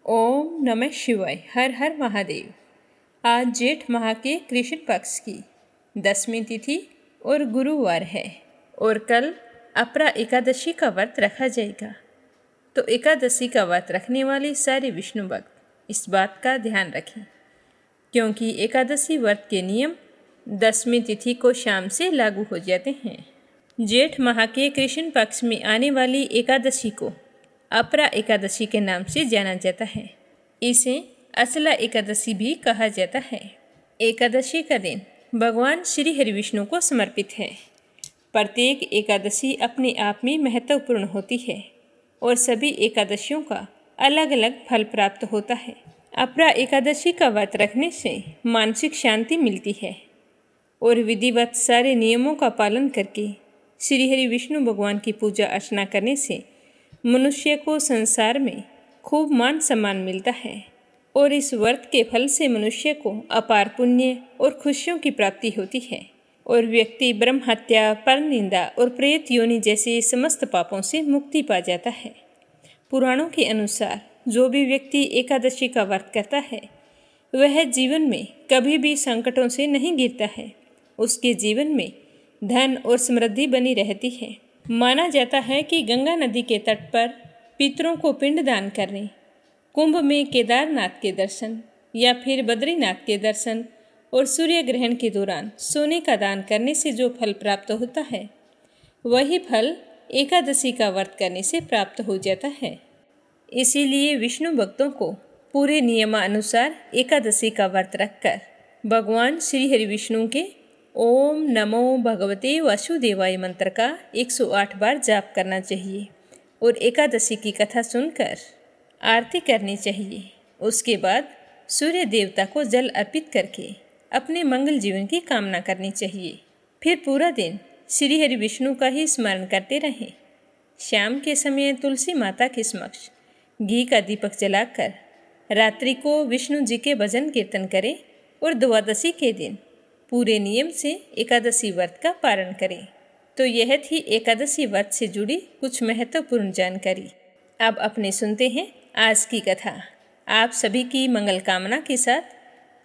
ओम नमः शिवाय। हर हर महादेव। आज जेठ माह के कृष्ण पक्ष की 10वीं तिथि और गुरुवार है और कल अपरा एकादशी का व्रत रखा जाएगा। तो एकादशी का व्रत रखने वाले सारे विष्णु भक्त इस बात का ध्यान रखें, क्योंकि एकादशी व्रत के नियम 10वीं तिथि को शाम से लागू हो जाते हैं। जेठ माह के कृष्ण पक्ष में आने वाली एकादशी को अपरा एकादशी के नाम से जाना जाता है। इसे असला एकादशी भी कहा जाता है। एकादशी का दिन भगवान श्री हरि विष्णु को समर्पित है। प्रत्येक एकादशी अपने आप में महत्वपूर्ण होती है और सभी एकादशियों का अलग अलग फल प्राप्त होता है। अपरा एकादशी का व्रत रखने से मानसिक शांति मिलती है और विधिवत सारे नियमों का पालन करके श्री हरि विष्णु भगवान की पूजा अर्चना करने से मनुष्य को संसार में खूब मान सम्मान मिलता है और इस व्रत के फल से मनुष्य को अपार पुण्य और खुशियों की प्राप्ति होती है और व्यक्ति ब्रह्म हत्या, पर निंदा और प्रेत योनि जैसे समस्त पापों से मुक्ति पा जाता है। पुराणों के अनुसार जो भी व्यक्ति एकादशी का व्रत करता है वह जीवन में कभी भी संकटों से नहीं गिरता है। उसके जीवन में धन और समृद्धि बनी रहती है। माना जाता है कि गंगा नदी के तट पर पितरों को पिंड दान करने, कुंभ में केदारनाथ के दर्शन या फिर बद्रीनाथ के दर्शन और सूर्य ग्रहण के दौरान सोने का दान करने से जो फल प्राप्त होता है वही फल एकादशी का व्रत करने से प्राप्त हो जाता है। इसीलिए विष्णु भक्तों को पूरे नियमानुसार एकादशी का व्रत रखकर भगवान श्री हरि विष्णु के ओम नमो भगवते वासुदेवाय मंत्र का 108 बार जाप करना चाहिए और एकादशी की कथा सुनकर आरती करनी चाहिए। उसके बाद सूर्य देवता को जल अर्पित करके अपने मंगल जीवन की कामना करनी चाहिए। फिर पूरा दिन श्री हरि विष्णु का ही स्मरण करते रहें। शाम के समय तुलसी माता के समक्ष घी का दीपक जलाकर रात्रि को विष्णु जी के भजन कीर्तन करें और द्वादशी के दिन पूरे नियम से एकादशी व्रत का पालन करें। तो यह थी एकादशी व्रत से जुड़ी कुछ महत्वपूर्ण जानकारी। अब अपने सुनते हैं आज की कथा। आप सभी की मंगल कामना के साथ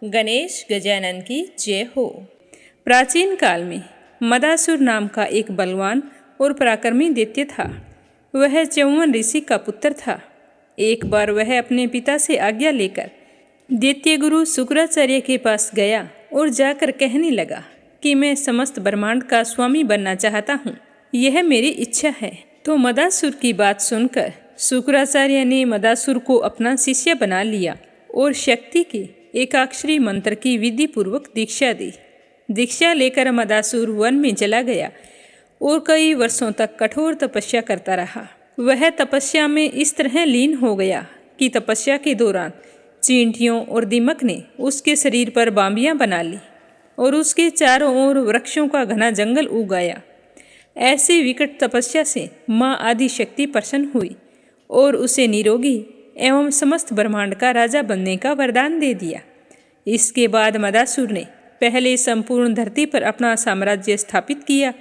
गणेश गजानन की जय हो। प्राचीन काल में मदासुर नाम का एक बलवान और पराक्रमी दैत्य था। वह च्यवन ऋषि का पुत्र था। एक बार वह अपने पिता से आज्ञा लेकर दैत्य गुरु शुक्राचार्य के पास गया और जाकर कहने लगा कि मैं समस्त ब्रह्मांड का स्वामी बनना चाहता हूँ, यह मेरी इच्छा है। तो मदासुर की बात सुनकर शुक्राचार्य ने मदासुर को अपना शिष्य बना लिया और शक्ति के एकाक्षरी मंत्र की विधि पूर्वक दीक्षा दी। दीक्षा लेकर मदासुर वन में चला गया और कई वर्षों तक कठोर तपस्या करता रहा। वह तपस्या में इस तरह लीन हो गया कि तपस्या के दौरान चींटियों और दीमक ने उसके शरीर पर बांबियां बना ली और उसके चारों ओर वृक्षों का घना जंगल उग आया। ऐसी विकट तपस्या से माँ आदि शक्ति प्रसन्न हुई और उसे निरोगी एवं समस्त ब्रह्मांड का राजा बनने का वरदान दे दिया। इसके बाद मदासुर ने पहले संपूर्ण धरती पर अपना साम्राज्य स्थापित किया,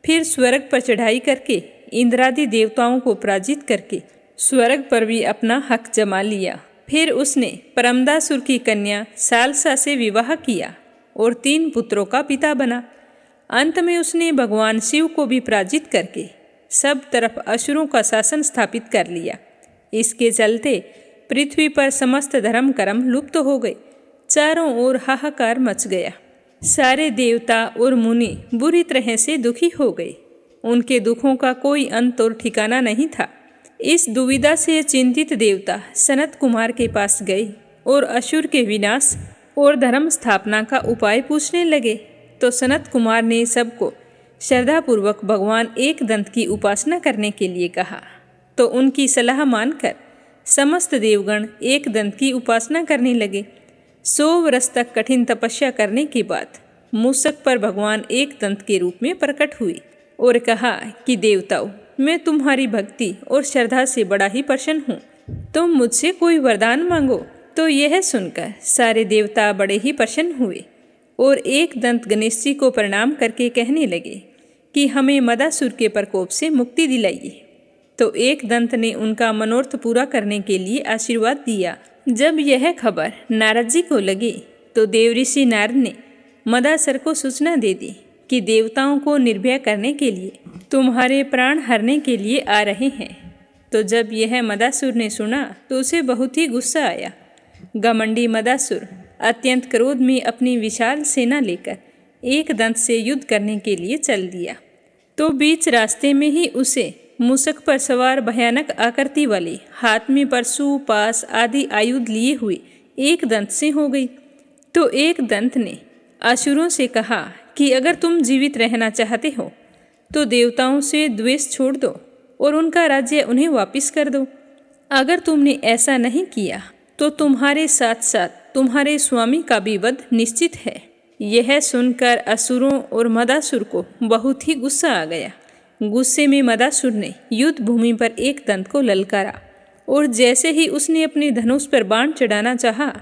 फिर स्वर्ग पर चढ़ाई करके इंद्रादि देवताओं को पराजित करके स्वर्ग पर भी अपना हक जमा लिया। फिर उसने परमदासुर की कन्या सालसा से विवाह किया और 3 पुत्रों का पिता बना। अंत में उसने भगवान शिव को भी पराजित करके सब तरफ असुरों का शासन स्थापित कर लिया। इसके चलते पृथ्वी पर समस्त धर्म कर्म लुप्त हो गए। चारों ओर हाहाकार मच गया। सारे देवता और मुनि बुरी तरह से दुखी हो गए। उनके दुखों का कोई अंत और ठिकाना नहीं था। इस दुविधा से चिंतित देवता सनत कुमार के पास गए और असुर के विनाश और धर्म स्थापना का उपाय पूछने लगे। तो सनत कुमार ने सबको श्रद्धापूर्वक भगवान एक दंत की उपासना करने के लिए कहा। तो उनकी सलाह मानकर समस्त देवगण एक दंत की उपासना करने लगे। 100 वर्ष तक कठिन तपस्या करने के बाद मूषक पर भगवान एक दंत के रूप में प्रकट हुए और कहा कि देवताओं, मैं तुम्हारी भक्ति और श्रद्धा से बड़ा ही प्रसन्न हूँ। तुम मुझसे कोई वरदान मांगो। तो यह सुनकर सारे देवता बड़े ही प्रसन्न हुए और एक दंत गणेश जी को प्रणाम करके कहने लगे कि हमें मदासुर के प्रकोप से मुक्ति दिलाइए। तो एक दंत ने उनका मनोरथ पूरा करने के लिए आशीर्वाद दिया। जब यह खबर नारद जी को लगी तो देवऋषि नारद ने मदासुर को सूचना दे दी कि देवताओं को निर्भय करने के लिए तुम्हारे प्राण हरने के लिए आ रहे हैं। तो जब यह मदासुर ने सुना तो उसे बहुत ही गुस्सा आया। घमंडी मदासुर अत्यंत क्रोध में अपनी विशाल सेना लेकर एक दंत से युद्ध करने के लिए चल दिया। तो बीच रास्ते में ही उसे मूषक पर सवार भयानक आकृति वाले हाथ में परशु पास आदि आयुध लिए हुए एक दंत से हो गई। तो एक दंत ने असुरों से कहा कि अगर तुम जीवित रहना चाहते हो तो देवताओं से द्वेष छोड़ दो और उनका राज्य उन्हें वापस कर दो। अगर तुमने ऐसा नहीं किया तो तुम्हारे साथ साथ तुम्हारे स्वामी का भी वध निश्चित है। यह सुनकर असुरों और मदासुर को बहुत ही गुस्सा आ गया। गुस्से में मदासुर ने युद्ध भूमि पर एक दंत को ललकारा और जैसे ही उसने अपने धनुष पर बाण चढ़ाना चाहा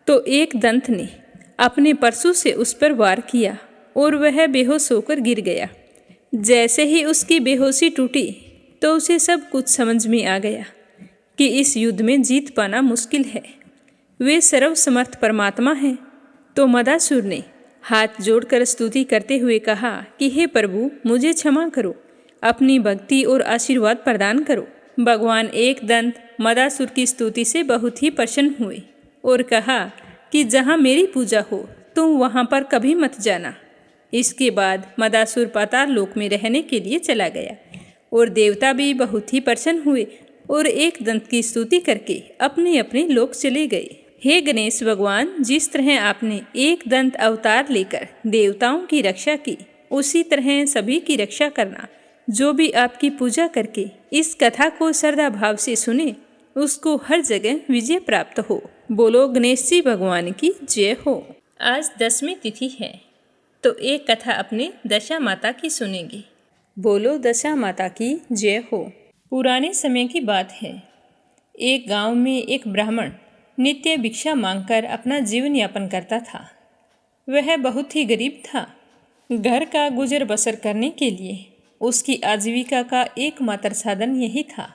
तो एक दंत ने अपने परशु से उस पर वार किया और वह बेहोश होकर गिर गया। जैसे ही उसकी बेहोशी टूटी तो उसे सब कुछ समझ में आ गया कि इस युद्ध में जीत पाना मुश्किल है। वे सर्वसमर्थ परमात्मा हैं। तो मदासुर ने हाथ जोड़कर स्तुति करते हुए कहा कि हे प्रभु, मुझे क्षमा करो, अपनी भक्ति और आशीर्वाद प्रदान करो। भगवान एक दंत मदासुर की स्तुति से बहुत ही प्रसन्न हुए और कहा कि जहाँ मेरी पूजा हो तुम वहाँ पर कभी मत जाना। इसके बाद मदासुर पाताल लोक में रहने के लिए चला गया और देवता भी बहुत ही प्रसन्न हुए और एक दंत की स्तुति करके अपने अपने लोक चले गए। हे गणेश भगवान, जिस तरह आपने एक दंत अवतार लेकर देवताओं की रक्षा की, उसी तरह सभी की रक्षा करना। जो भी आपकी पूजा करके इस कथा को श्रद्धा भाव से सुने उसको हर जगह विजय प्राप्त हो। बोलो गणेश जी भगवान की जय हो। आज 10वीं तिथि है तो एक कथा अपने दशा माता की सुनेंगे। बोलो दशा माता की जय हो। पुराने समय की बात है। एक गांव में एक ब्राह्मण नित्य भिक्षा मांगकर अपना जीवन यापन करता था। वह बहुत ही गरीब था। घर का गुजर बसर करने के लिए उसकी आजीविका का एकमात्र साधन यही था।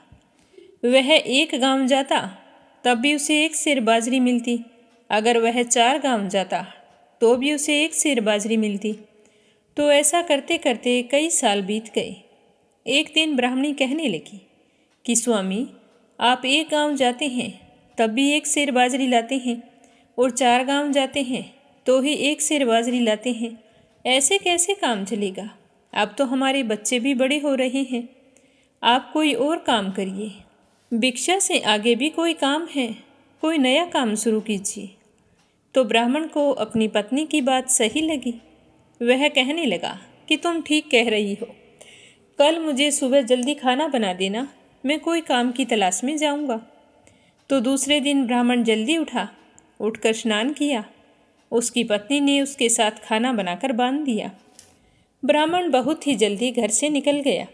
वह एक गांव जाता तब भी उसे एक सेर बाजरी मिलती। अगर वह 4 गांव जाता तो भी उसे एक सेर बाजरी मिलती। तो ऐसा करते करते कई साल बीत गए। एक दिन ब्राह्मणी कहने लगी कि स्वामी, आप एक गांव जाते हैं तब भी एक सेर बाजरी लाते हैं और 4 गांव जाते हैं तो ही एक सेर बाजरी लाते हैं। ऐसे कैसे काम चलेगा? अब तो हमारे बच्चे भी बड़े हो रहे हैं। आप कोई और काम करिए। भिक्षा से आगे भी कोई काम है, कोई नया काम शुरू कीजिए। तो ब्राह्मण को अपनी पत्नी की बात सही लगी। वह कहने लगा कि तुम ठीक कह रही हो, कल मुझे सुबह जल्दी खाना बना देना, मैं कोई काम की तलाश में जाऊंगा। तो दूसरे दिन ब्राह्मण जल्दी उठा, उठकर स्नान किया। उसकी पत्नी ने उसके साथ खाना बनाकर बांध दिया। ब्राह्मण बहुत ही जल्दी घर से निकल गया।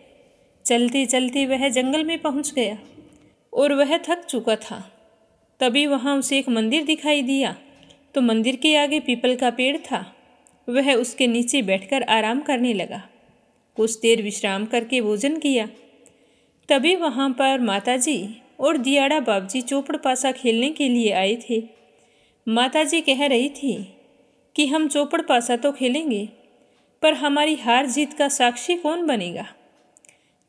चलते चलते वह जंगल में पहुंच गया और वह थक चुका था। तभी वहां उसे एक मंदिर दिखाई दिया। तो मंदिर के आगे पीपल का पेड़ था। वह उसके नीचे बैठकर आराम करने लगा। कुछ देर विश्राम करके भोजन किया। तभी वहां पर माताजी और दियाड़ा बाबजी चौपड़ पासा खेलने के लिए आए थे। माताजी कह रही थी कि हम चौपड़ पासा तो खेलेंगे, पर हमारी हार जीत का साक्षी कौन बनेगा?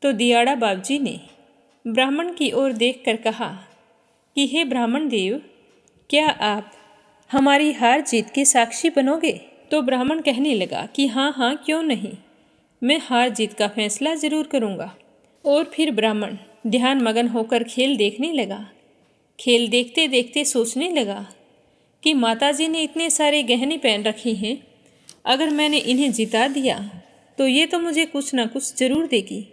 तो दियाड़ा बाबजी ने ब्राह्मण की ओर देखकर कहा कि हे ब्राह्मण देव, क्या आप हमारी हार जीत के साक्षी बनोगे? तो ब्राह्मण कहने लगा कि हाँ हाँ, क्यों नहीं, मैं हार जीत का फैसला जरूर करूँगा। और फिर ब्राह्मण ध्यान मगन होकर खेल देखने लगा। खेल देखते देखते सोचने लगा कि माताजी ने इतने सारे गहने पहन रखे हैं, अगर मैंने इन्हें जिता दिया तो ये तो मुझे कुछ ना कुछ जरूर देगी,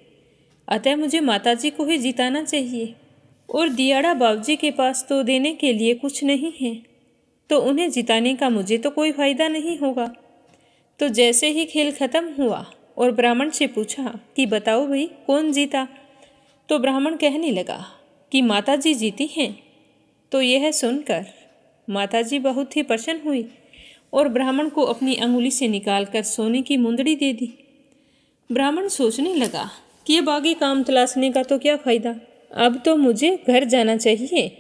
अतः मुझे माताजी को ही जिताना चाहिए। और दियाड़ा बाबूजी के पास तो देने के लिए कुछ नहीं है, तो उन्हें जिताने का मुझे तो कोई फ़ायदा नहीं होगा। तो जैसे ही खेल खत्म हुआ और ब्राह्मण से पूछा कि बताओ भाई, कौन जीता? तो ब्राह्मण कहने लगा कि माताजी जीती हैं। तो यह सुनकर माताजी बहुत ही प्रसन्न हुई और ब्राह्मण को अपनी अंगुली से निकालकर सोने की मुंदड़ी दे दी। ब्राह्मण सोचने लगा कि अब आगे काम तलाशने का तो क्या फ़ायदा, अब तो मुझे घर जाना चाहिए।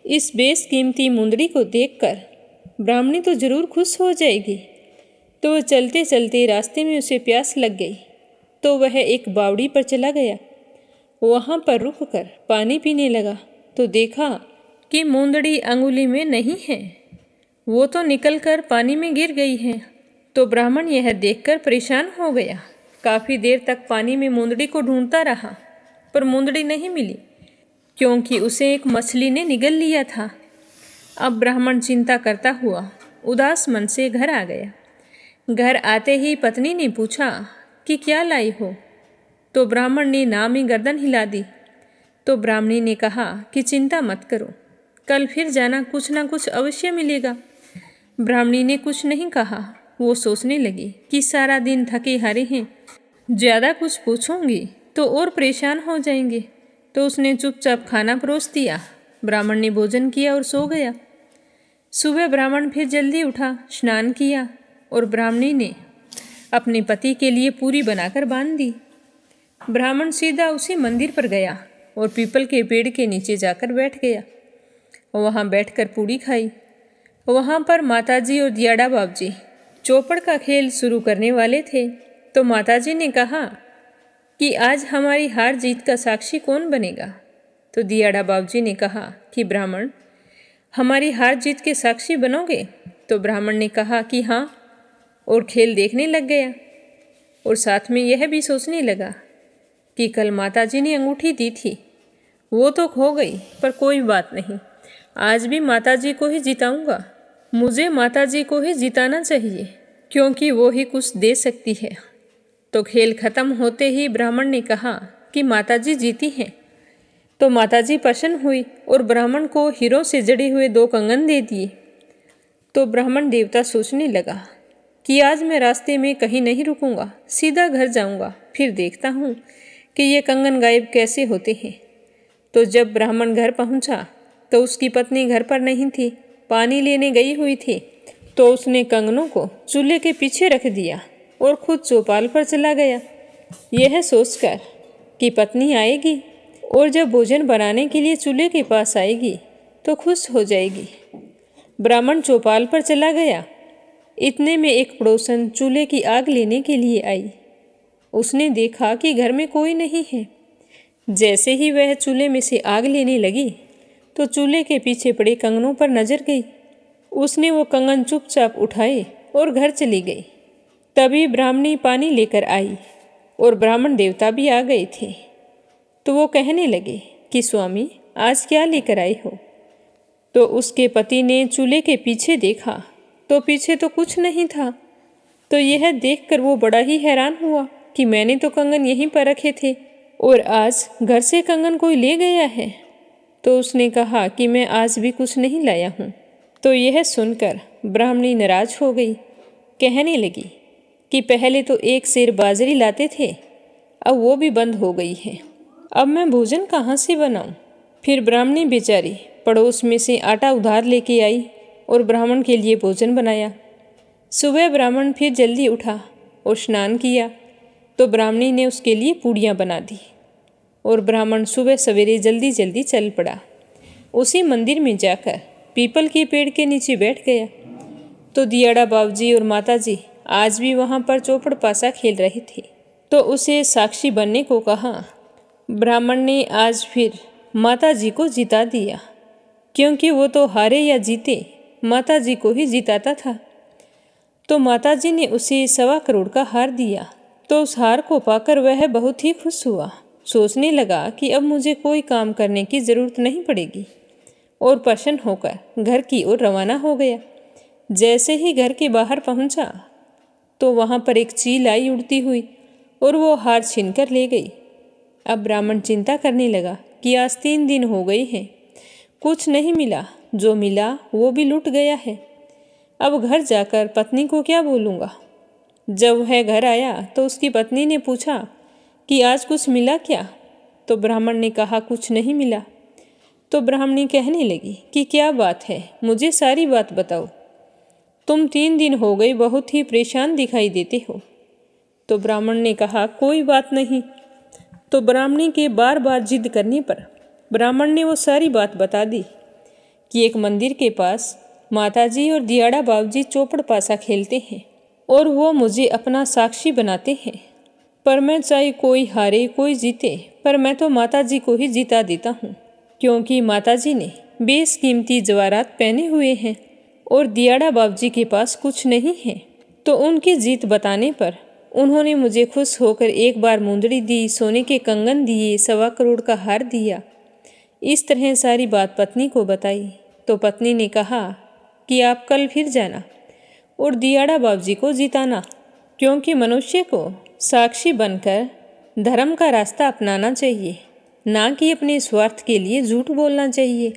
इस बेशकीमती मुंदड़ी को देखकर ब्राह्मणी तो जरूर खुश हो जाएगी। तो वह चलते चलते रास्ते में उसे प्यास लग गई, तो वह एक बावड़ी पर चला गया। वहाँ पर रुक कर पानी पीने लगा तो देखा कि मुंदड़ी अंगुली में नहीं है, वो तो निकलकर पानी में गिर गई है। तो ब्राह्मण यह देखकर परेशान हो गया। काफ़ी देर तक पानी में मुंदड़ी को ढूंढता रहा, पर मुंदड़ी नहीं मिली, क्योंकि उसे एक मछली ने निगल लिया था। अब ब्राह्मण चिंता करता हुआ उदास मन से घर आ गया। घर आते ही पत्नी ने पूछा कि क्या लाई हो, तो ब्राह्मण ने नामी गर्दन हिला दी। तो ब्राह्मणी ने कहा कि चिंता मत करो, कल फिर जाना, कुछ ना कुछ अवश्य मिलेगा। ब्राह्मणी ने कुछ नहीं कहा। वो सोचने लगी कि सारा दिन थके हारे हैं, ज़्यादा कुछ पूछूंगी तो और परेशान हो जाएंगे। तो उसने चुपचाप खाना परोस दिया। ब्राह्मण ने भोजन किया और सो गया। सुबह ब्राह्मण फिर जल्दी उठा, स्नान किया और ब्राह्मणी ने अपने पति के लिए पूरी बनाकर बांध दी। ब्राह्मण सीधा उसी मंदिर पर गया और पीपल के पेड़ के नीचे जाकर बैठ गया। वहाँ बैठकर पूड़ी खाई। वहाँ पर माताजी और दियाड़ा बाबूजी चौपड़ का खेल शुरू करने वाले थे। तो माताजी ने कहा कि आज हमारी हार जीत का साक्षी कौन बनेगा। तो दियाड़ा बाबूजी ने कहा कि ब्राह्मण, हमारी हार जीत के साक्षी बनोगे। तो ब्राह्मण ने कहा कि हाँ, और खेल देखने लग गया और साथ में यह भी सोचने लगा कि कल माताजी ने अंगूठी दी थी, वो तो खो गई, पर कोई बात नहीं, आज भी माताजी को ही जिताऊंगा। मुझे माताजी को ही जिताना चाहिए, क्योंकि वो ही कुछ दे सकती है। तो खेल खत्म होते ही ब्राह्मण ने कहा कि माताजी जीती हैं। तो माताजी प्रसन्न हुई और ब्राह्मण को हीरों से जड़े हुए 2 कंगन दे दिए। तो ब्राह्मण देवता सोचने लगा कि आज मैं रास्ते में कहीं नहीं रुकूंगा, सीधा घर जाऊंगा, फिर देखता हूँ कि ये कंगन गायब कैसे होते हैं। तो जब ब्राह्मण घर पहुँचा तो उसकी पत्नी घर पर नहीं थी, पानी लेने गई हुई थी। तो उसने कंगनों को चूल्हे के पीछे रख दिया और खुद चौपाल पर चला गया, यह सोचकर कि पत्नी आएगी और जब भोजन बनाने के लिए चूल्हे के पास आएगी तो खुश हो जाएगी। ब्राह्मण चौपाल पर चला गया। इतने में एक पड़ोसन चूल्हे की आग लेने के लिए आई। उसने देखा कि घर में कोई नहीं है। जैसे ही वह चूल्हे में से आग लेने लगी तो चूल्हे के पीछे पड़े कंगनों पर नजर गई। उसने वो कंगन चुपचाप उठाए और घर चली गई। तभी ब्राह्मणी पानी लेकर आई और ब्राह्मण देवता भी आ गए थे। तो वो कहने लगे कि स्वामी, आज क्या लेकर आए हो। तो उसके पति ने चूल्हे के पीछे देखा तो पीछे तो कुछ नहीं था। तो यह देखकर वो बड़ा ही हैरान हुआ कि मैंने तो कंगन यहीं पर रखे थे और आज घर से कंगन कोई ले गया है। तो उसने कहा कि मैं आज भी कुछ नहीं लाया हूँ। तो यह सुनकर ब्राह्मणी नाराज हो गई, कहने लगी कि पहले तो 1 सेर बाजरी लाते थे, अब वो भी बंद हो गई है, अब मैं भोजन कहाँ से बनाऊँ। फिर ब्राह्मणी बेचारी पड़ोस में से आटा उधार लेके आई और ब्राह्मण के लिए भोजन बनाया। सुबह ब्राह्मण फिर जल्दी उठा और स्नान किया। तो ब्राह्मणी ने उसके लिए पूड़ियाँ बना दी और ब्राह्मण सुबह सवेरे जल्दी जल्दी चल पड़ा। उसी मंदिर में जाकर पीपल के पेड़ के नीचे बैठ गया। तो दियाड़ा बाबूजी और माताजी आज भी वहाँ पर चौपड़ पासा खेल रहे थे। तो उसे साक्षी बनने को कहा। ब्राह्मण ने आज फिर माताजी को जिता दिया, क्योंकि वो तो हारे या जीते माताजी को ही जिताता था। तो माताजी ने उसे 1.25 करोड़ का हार दिया। तो उस हार को पाकर वह बहुत ही खुश हुआ। सोचने लगा कि अब मुझे कोई काम करने की ज़रूरत नहीं पड़ेगी और प्रसन्न होकर घर की ओर रवाना हो गया। जैसे ही घर के बाहर पहुंचा तो वहां पर एक चील आई उड़ती हुई और वो हार छीनकर ले गई। अब ब्राह्मण चिंता करने लगा कि आज 3 दिन हो गए हैं, कुछ नहीं मिला, जो मिला वो भी लुट गया है। अब घर जाकर पत्नी को क्या बोलूँगा। जब वह घर आया तो उसकी पत्नी ने पूछा कि आज कुछ मिला क्या। तो ब्राह्मण ने कहा कुछ नहीं मिला। तो ब्राह्मणी कहने लगी कि क्या बात है, मुझे सारी बात बताओ, तुम 3 दिन हो गए बहुत ही परेशान दिखाई देते हो। तो ब्राह्मण ने कहा कोई बात नहीं, तो ब्राह्मणी के बार बार जिद करने पर ब्राह्मण ने वो सारी बात बता दी कि एक मंदिर के पास माताजी और दियाड़ा बाबूजी चौपड़ पासा खेलते हैं और वो मुझे अपना साक्षी बनाते हैं, पर मैं चाहे कोई हारे कोई जीते, पर मैं तो माताजी को ही जीता देता हूँ, क्योंकि माताजी ने बेशकीमती जवाहरात पहने हुए हैं और दियाड़ा बाबूजी के पास कुछ नहीं है। तो उनकी जीत बताने पर उन्होंने मुझे खुश होकर एक बार मुंदड़ी दी, सोने के कंगन दिए, 1.25 करोड़ का हार दिया। इस तरह सारी बात पत्नी को बताई तो पत्नी ने कहा कि आप कल फिर जाना और दियाड़ा बाबूजी को जिताना, क्योंकि मनुष्य को साक्षी बनकर धर्म का रास्ता अपनाना चाहिए, ना कि अपने स्वार्थ के लिए झूठ बोलना चाहिए।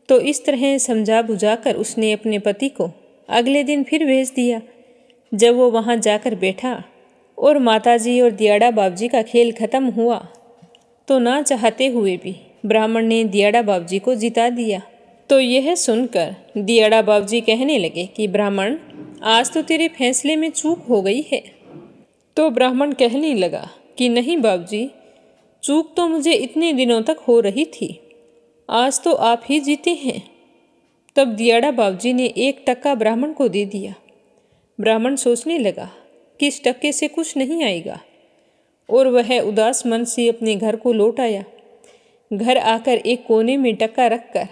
तो इस तरह समझा बुझाकर उसने अपने पति को अगले दिन फिर भेज दिया। जब वो वहाँ जाकर बैठा और माताजी और दियाड़ा बाबूजी का खेल खत्म हुआ तो ना चाहते हुए भी ब्राह्मण ने दियाड़ा बाबूजी को जिता दिया। तो यह सुनकर दियाड़ा बाबूजी कहने लगे कि ब्राह्मण, आज तो तेरे फैसले में चूक हो गई है। तो ब्राह्मण कहने लगा कि नहीं बाबूजी, चूक तो मुझे इतने दिनों तक हो रही थी, आज तो आप ही जीते हैं। तब दियाड़ा बाबूजी ने 1 टक्का ब्राह्मण को दे दिया। ब्राह्मण सोचने लगा कि इस टक्के से कुछ नहीं आएगा और वह उदास मन से अपने घर को लौट आया। घर आकर एक कोने में टक्का रखकर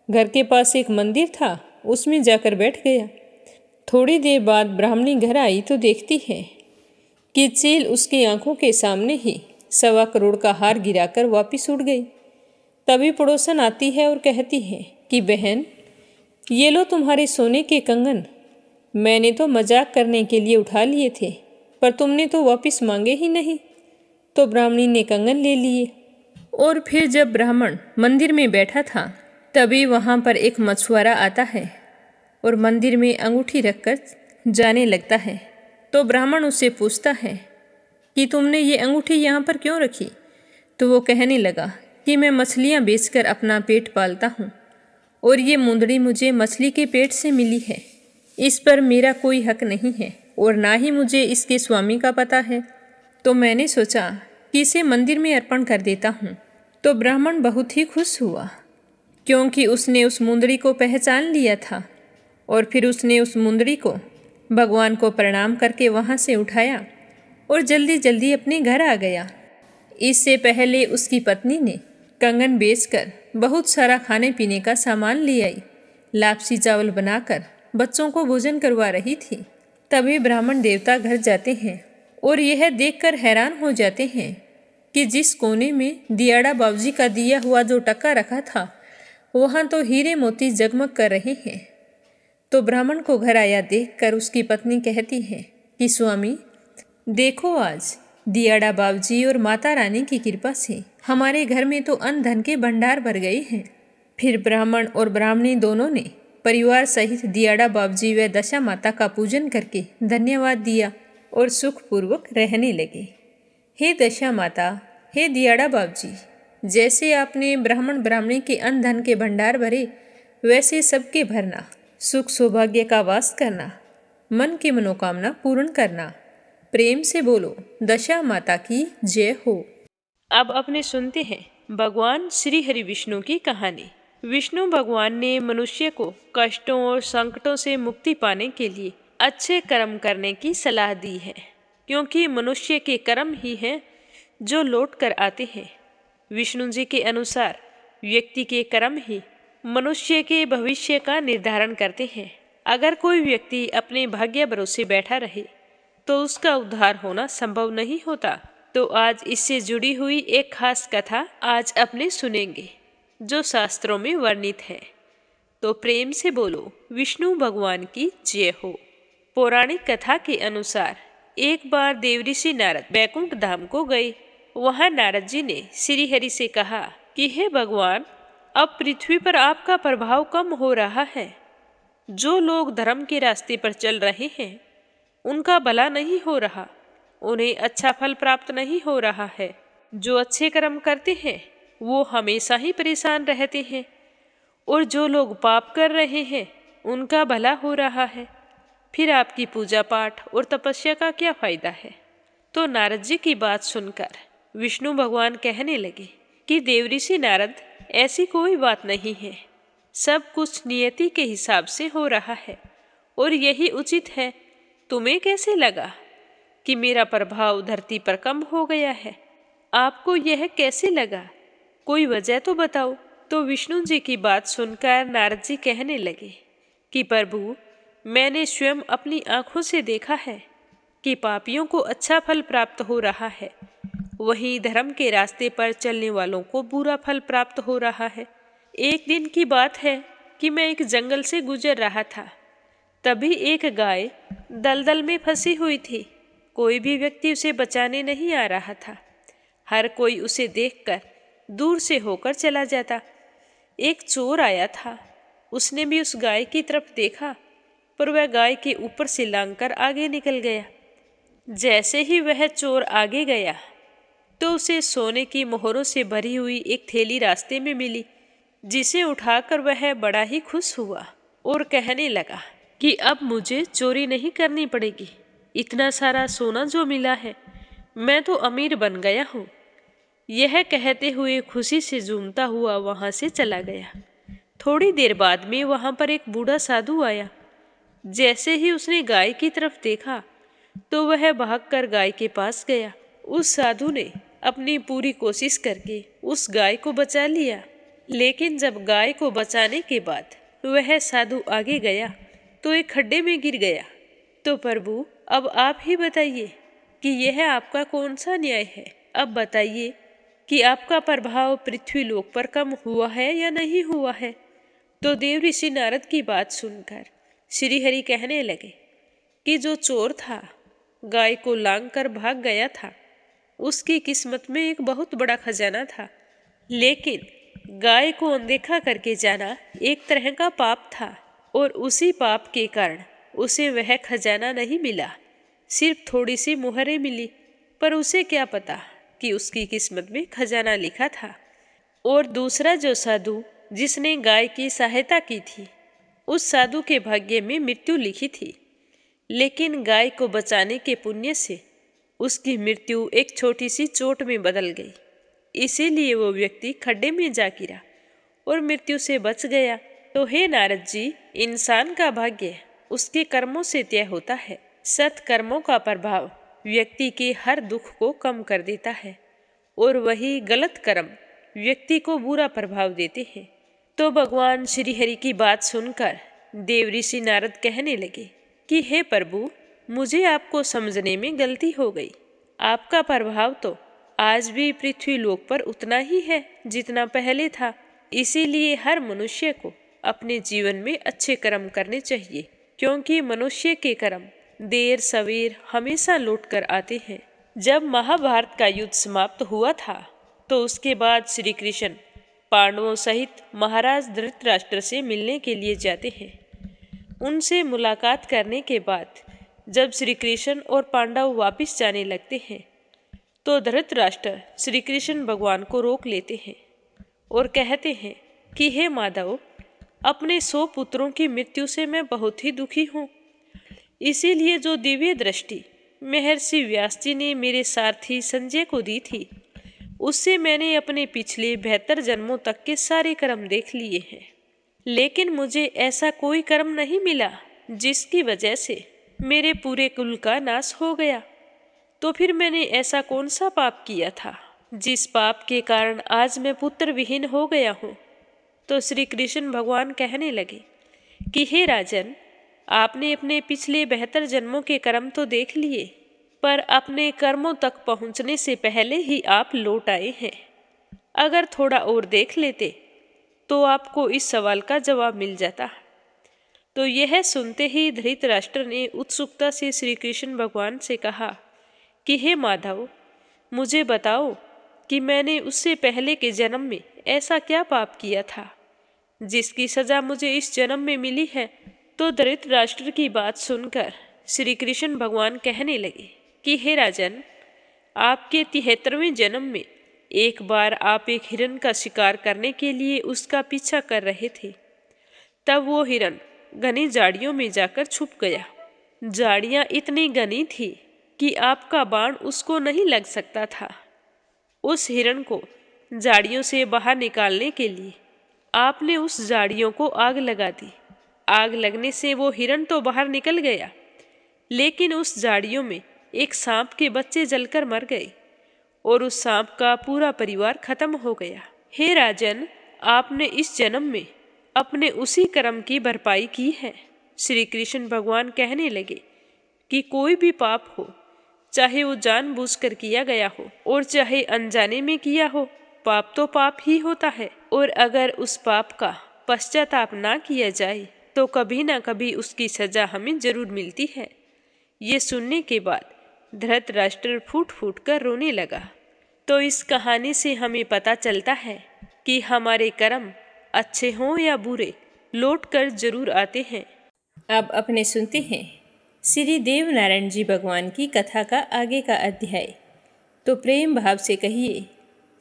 घर के पास एक मंदिर था, उसमें जाकर बैठ गया। थोड़ी देर बाद ब्राह्मणी घर आई तो देखती है कि चील उसकी आंखों के सामने ही 1.25 करोड़ का हार गिराकर वापिस उड़ गई। तभी पड़ोसन आती है और कहती है कि बहन, ये लो तुम्हारे सोने के कंगन, मैंने तो मजाक करने के लिए उठा लिए थे, पर तुमने तो वापस मांगे ही नहीं। तो ब्राह्मणी ने कंगन ले लिए और फिर जब ब्राह्मण मंदिर में बैठा था तभी वहाँ पर एक मछुआरा आता है और मंदिर में अंगूठी रखकर जाने लगता है। तो ब्राह्मण उससे पूछता है कि तुमने ये अंगूठी यहाँ पर क्यों रखी? तो वो कहने लगा कि मैं मछलियाँ बेचकर अपना पेट पालता हूँ और ये मुंदड़ी मुझे मछली के पेट से मिली है, इस पर मेरा कोई हक नहीं है और ना ही मुझे इसके स्वामी का पता है, तो मैंने सोचा कि इसे मंदिर में अर्पण कर देता हूँ। तो ब्राह्मण बहुत ही खुश हुआ क्योंकि उसने उस मुंदड़ी को पहचान लिया था और फिर उसने उस मुंदड़ी को भगवान को प्रणाम करके वहाँ से उठाया और जल्दी जल्दी अपने घर आ गया। इससे पहले उसकी पत्नी ने कंगन बेचकर बहुत सारा खाने पीने का सामान ले आई, लापसी चावल बनाकर बच्चों को भोजन करवा रही थी। तभी ब्राह्मण देवता घर जाते हैं और यह देखकर हैरान हो जाते हैं कि जिस कोने में दियाड़ा बाबूजी का दिया हुआ जो टक्का रखा था वहाँ तो हीरे मोती जगमग कर रहे हैं। तो ब्राह्मण को घर आया देखकर उसकी पत्नी कहती है कि स्वामी देखो, आज दियाड़ा बाबूजी और माता रानी की कृपा से हमारे घर में तो अन्न धन के भंडार भर गए हैं। फिर ब्राह्मण और ब्राह्मणी दोनों ने परिवार सहित दियाड़ा बाबूजी व दशा माता का पूजन करके धन्यवाद दिया और सुखपूर्वक रहने लगे। हे दशा माता, हे दियाड़ा बाबूजी, जैसे आपने ब्राह्मण ब्राह्मणी के अन्न धन के भंडार भरे वैसे सबके भरना, सुख सौभाग्य का वास करना, मन की मनोकामना पूर्ण करना। प्रेम से बोलो दशा माता की जय हो। अब अपने सुनते हैं भगवान श्री हरि विष्णु की कहानी। विष्णु भगवान ने मनुष्य को कष्टों और संकटों से मुक्ति पाने के लिए अच्छे कर्म करने की सलाह दी है, क्योंकि मनुष्य के कर्म ही हैं जो लौट कर आते हैं। विष्णु जी के अनुसार व्यक्ति के कर्म ही मनुष्य के भविष्य का निर्धारण करते हैं। अगर कोई व्यक्ति अपने भाग्य भरोसे बैठा रहे तो उसका उद्धार होना संभव नहीं होता। तो आज इससे जुड़ी हुई एक खास कथा आज अपने सुनेंगे जो शास्त्रों में वर्णित है। तो प्रेम से बोलो विष्णु भगवान की जय हो। पौराणिक कथा के अनुसार एक बार देवऋषि नारद बैकुंठ धाम को गए। वहां नारद जी ने श्री हरि से कहा कि हे भगवान, अब पृथ्वी पर आपका प्रभाव कम हो रहा है। जो लोग धर्म के रास्ते पर चल रहे हैं उनका भला नहीं हो रहा, उन्हें अच्छा फल प्राप्त नहीं हो रहा है। जो अच्छे कर्म करते हैं वो हमेशा ही परेशान रहते हैं और जो लोग पाप कर रहे हैं उनका भला हो रहा है। फिर आपकी पूजा पाठ और तपस्या का क्या फायदा है? तो नारद जी की बात सुनकर विष्णु भगवान कहने लगे कि देवऋषि नारद, ऐसी कोई बात नहीं है। सब कुछ नियति के हिसाब से हो रहा है और यही उचित है। तुम्हें कैसे लगा कि मेरा प्रभाव धरती पर कम हो गया है? आपको यह कैसे लगा? कोई वजह तो बताओ। तो विष्णु जी की बात सुनकर नारद जी कहने लगे कि प्रभु, मैंने स्वयं अपनी आंखों से देखा है कि पापियों को अच्छा फल प्राप्त हो रहा है, वहीं धर्म के रास्ते पर चलने वालों को बुरा फल प्राप्त हो रहा है। एक दिन की बात है कि मैं एक जंगल से गुजर रहा था। तभी एक गाय दलदल में फंसी हुई थी। कोई भी व्यक्ति उसे बचाने नहीं आ रहा था। हर कोई उसे देखकर दूर से होकर चला जाता। एक चोर आया था। उसने भी उस गाय की तरफ देखा, पर वह गाय के ऊपर से लांघकर आगे निकल गया। जैसे ही वह चोर आगे गया तो उसे सोने की मोहरों से भरी हुई एक थैली रास्ते में मिली, जिसे उठाकर वह बड़ा ही खुश हुआ और कहने लगा कि अब मुझे चोरी नहीं करनी पड़ेगी। इतना सारा सोना जो मिला है, मैं तो अमीर बन गया हूँ। यह कहते हुए खुशी से झूमता हुआ वहां से चला गया। थोड़ी देर बाद में वहां पर एक बूढ़ा साधु आया। जैसे ही उसने गाय की तरफ देखा तो वह भागकर गाय के पास गया। उस साधु ने अपनी पूरी कोशिश करके उस गाय को बचा लिया, लेकिन जब गाय को बचाने के बाद वह साधु आगे गया तो एक खड्डे में गिर गया। तो प्रभु, अब आप ही बताइए कि यह आपका कौन सा न्याय है? अब बताइए कि आपका प्रभाव पृथ्वी लोक पर कम हुआ है या नहीं हुआ है? तो देव ऋषि नारद की बात सुनकर श्री हरि कहने लगे कि जो चोर था, गाय को लांघकर भाग गया था, उसकी किस्मत में एक बहुत बड़ा खजाना था। लेकिन गाय को अनदेखा करके जाना एक तरह का पाप था और उसी पाप के कारण उसे वह खजाना नहीं मिला। सिर्फ थोड़ी सी मुहरें मिली, पर उसे क्या पता कि उसकी किस्मत में खजाना लिखा था। और दूसरा जो साधु जिसने गाय की सहायता की थी, उस साधु के भाग्य में मृत्यु लिखी थी, लेकिन गाय को बचाने के पुण्य से उसकी मृत्यु एक छोटी सी चोट में बदल गई। इसीलिए वो व्यक्ति खड्डे में जा गिरा और मृत्यु से बच गया। तो हे नारद जी, इंसान का भाग्य उसके कर्मों से तय होता है। सत्कर्मों का प्रभाव व्यक्ति के हर दुख को कम कर देता है और वही गलत कर्म व्यक्ति को बुरा प्रभाव देते हैं। तो भगवान श्री हरि की बात सुनकर देव ऋषि नारद कहने लगे कि हे प्रभु, मुझे आपको समझने में गलती हो गई। आपका प्रभाव तो आज भी पृथ्वी लोक पर उतना ही है जितना पहले था। इसीलिए हर मनुष्य को अपने जीवन में अच्छे कर्म करने चाहिए, क्योंकि मनुष्य के कर्म देर सवेर हमेशा लौट कर आते हैं। जब महाभारत का युद्ध समाप्त हुआ था तो उसके बाद श्री कृष्ण पांडवों सहित महाराज धृतराष्ट्र से मिलने के लिए जाते हैं। उनसे मुलाकात करने के बाद जब श्री कृष्ण और पांडव वापस जाने लगते हैं तो धृतराष्ट्र श्री कृष्ण भगवान को रोक लेते हैं और कहते हैं कि हे माधव, अपने 100 पुत्रों की मृत्यु से मैं बहुत ही दुखी हूँ। इसीलिए जो दिव्य दृष्टि महर्षि व्यास जी ने मेरे सारथी संजय को दी थी, उससे मैंने अपने पिछले 72 जन्मों तक के सारे कर्म देख लिए हैं। लेकिन मुझे ऐसा कोई कर्म नहीं मिला जिसकी वजह से मेरे पूरे कुल का नाश हो गया। तो फिर मैंने ऐसा कौन सा पाप किया था जिस पाप के कारण आज मैं पुत्र विहीन हो गया हूँ? तो श्री कृष्ण भगवान कहने लगे कि हे राजन, आपने अपने पिछले 72 जन्मों के कर्म तो देख लिए, पर अपने कर्मों तक पहुँचने से पहले ही आप लौट आए हैं। अगर थोड़ा और देख लेते तो आपको इस सवाल का जवाब मिल जाता। तो यह सुनते ही धृतराष्ट्र ने उत्सुकता से श्री कृष्ण भगवान से कहा कि हे माधव, मुझे बताओ कि मैंने उससे पहले के जन्म में ऐसा क्या पाप किया था जिसकी सजा मुझे इस जन्म में मिली है। तो धृतराष्ट्र की बात सुनकर श्री कृष्ण भगवान कहने लगे कि हे राजन, आपके 73वें जन्म में एक बार आप एक हिरन का शिकार करने के लिए उसका पीछा कर रहे थे। तब वो हिरन घनी झाड़ियों में जाकर छुप गया। झाड़ियाँ इतनी घनी थी कि आपका बाण उसको नहीं लग सकता था। उस हिरण को झाड़ियों से बाहर निकालने के लिए आपने उस झाड़ियों को आग लगा दी। आग लगने से वो हिरण तो बाहर निकल गया, लेकिन उस झाड़ियों में एक सांप के बच्चे जलकर मर गए और उस सांप का पूरा परिवार खत्म हो गया। हे राजन, आपने इस जन्म में अपने उसी कर्म की भरपाई की है। श्री कृष्ण भगवान कहने लगे कि कोई भी पाप हो, चाहे वो जानबूझकर किया गया हो और चाहे अनजाने में किया हो, पाप तो पाप ही होता है। और अगर उस पाप का पश्चाताप ना किया जाए तो कभी ना कभी उसकी सजा हमें जरूर मिलती है। ये सुनने के बाद धृतराष्ट्र फूट फूट कर रोने लगा। तो इस कहानी से हमें पता चलता है कि हमारे कर्म अच्छे हों या बुरे, लौट कर जरूर आते हैं। अब अपने सुनते हैं श्री देव नारायण जी भगवान की कथा का आगे का अध्याय। तो प्रेम भाव से कहिए,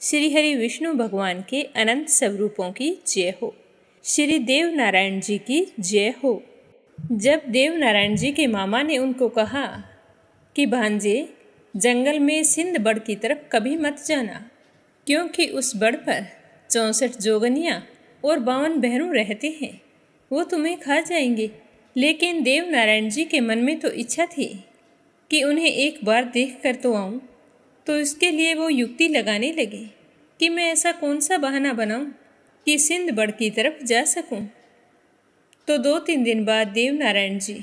श्री हरि विष्णु भगवान के अनंत स्वरूपों की जय हो। श्री देव नारायण जी की जय हो। जब देव नारायण जी के मामा ने उनको कहा कि भांजे, जंगल में सिंध बड़ की तरफ कभी मत जाना, क्योंकि उस बड़ पर 64 जोगनियाँ और 52 बहरों रहते हैं, वो तुम्हें खा जाएंगे। लेकिन देव नारायण जी के मन में तो इच्छा थी कि उन्हें एक बार देख कर तो आऊँ। तो इसके लिए वो युक्ति लगाने लगे कि मैं ऐसा कौन सा बहाना बनाऊं कि सिंध बड़ की तरफ जा सकूं। तो 2-3 दिन बाद देव नारायण जी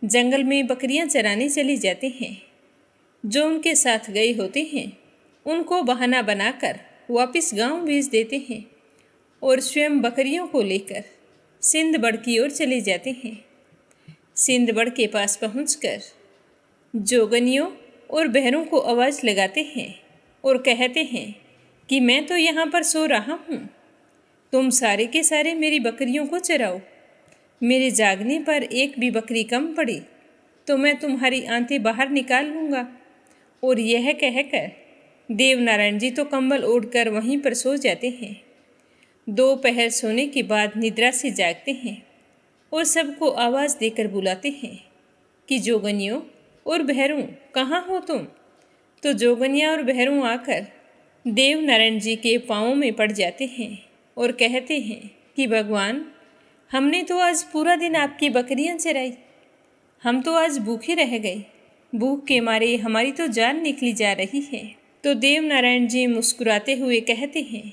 जंगल में बकरियां चराने चले जाते हैं। जो उनके साथ गए होते हैं उनको बहाना बनाकर वापस गांव भेज देते हैं और स्वयं बकरियों को लेकर सिंध बड़ की ओर चले जाते हैं। सिंध बड़ के पास पहुंचकर जोगनियों और बहरों को आवाज़ लगाते हैं और कहते हैं कि मैं तो यहाँ पर सो रहा हूँ, तुम सारे के सारे मेरी बकरियों को चराओ। मेरे जागने पर एक भी बकरी कम पड़ी तो मैं तुम्हारी आंतें बाहर निकाल लूँगा। और यह कहकर देव नारायण जी तो कंबल ओढ़कर वहीं पर सो जाते हैं। 2 पहर सोने के बाद निद्रा से जागते हैं और सबको आवाज़ देकर बुलाते हैं कि जोगनियों और बहरों, कहाँ हो तुम? तो जोगनिया और बहरों आकर देव नारायण जी के पाँवों में पड़ जाते हैं और कहते हैं कि भगवान, हमने तो आज पूरा दिन आपकी बकरियां चराई, हम तो आज भूखे रह गए, भूख के मारे हमारी तो जान निकली जा रही है। तो देव नारायण जी मुस्कुराते हुए कहते हैं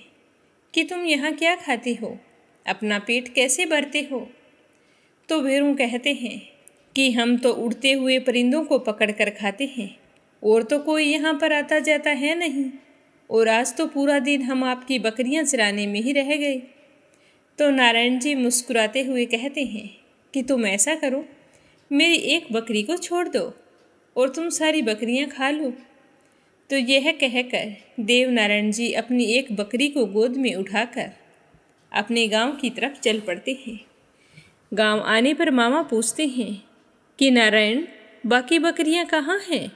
कि तुम यहाँ क्या खाते हो, अपना पेट कैसे भरते हो? तो बहरों कहते हैं कि हम तो उड़ते हुए परिंदों को पकड़कर खाते हैं और तो कोई यहाँ पर आता जाता है नहीं, और आज तो पूरा दिन हम आपकी बकरियां चराने में ही रह गए। तो नारायण जी मुस्कुराते हुए कहते हैं कि तुम ऐसा करो, मेरी एक बकरी को छोड़ दो और तुम सारी बकरियां खा लो। तो यह कहकर देव नारायण जी अपनी एक बकरी को गोद में उठाकर अपने गांव की तरफ चल पड़ते हैं। गांव आने पर मामा पूछते हैं कि नारायण, बाकी बकरियां कहाँ हैं?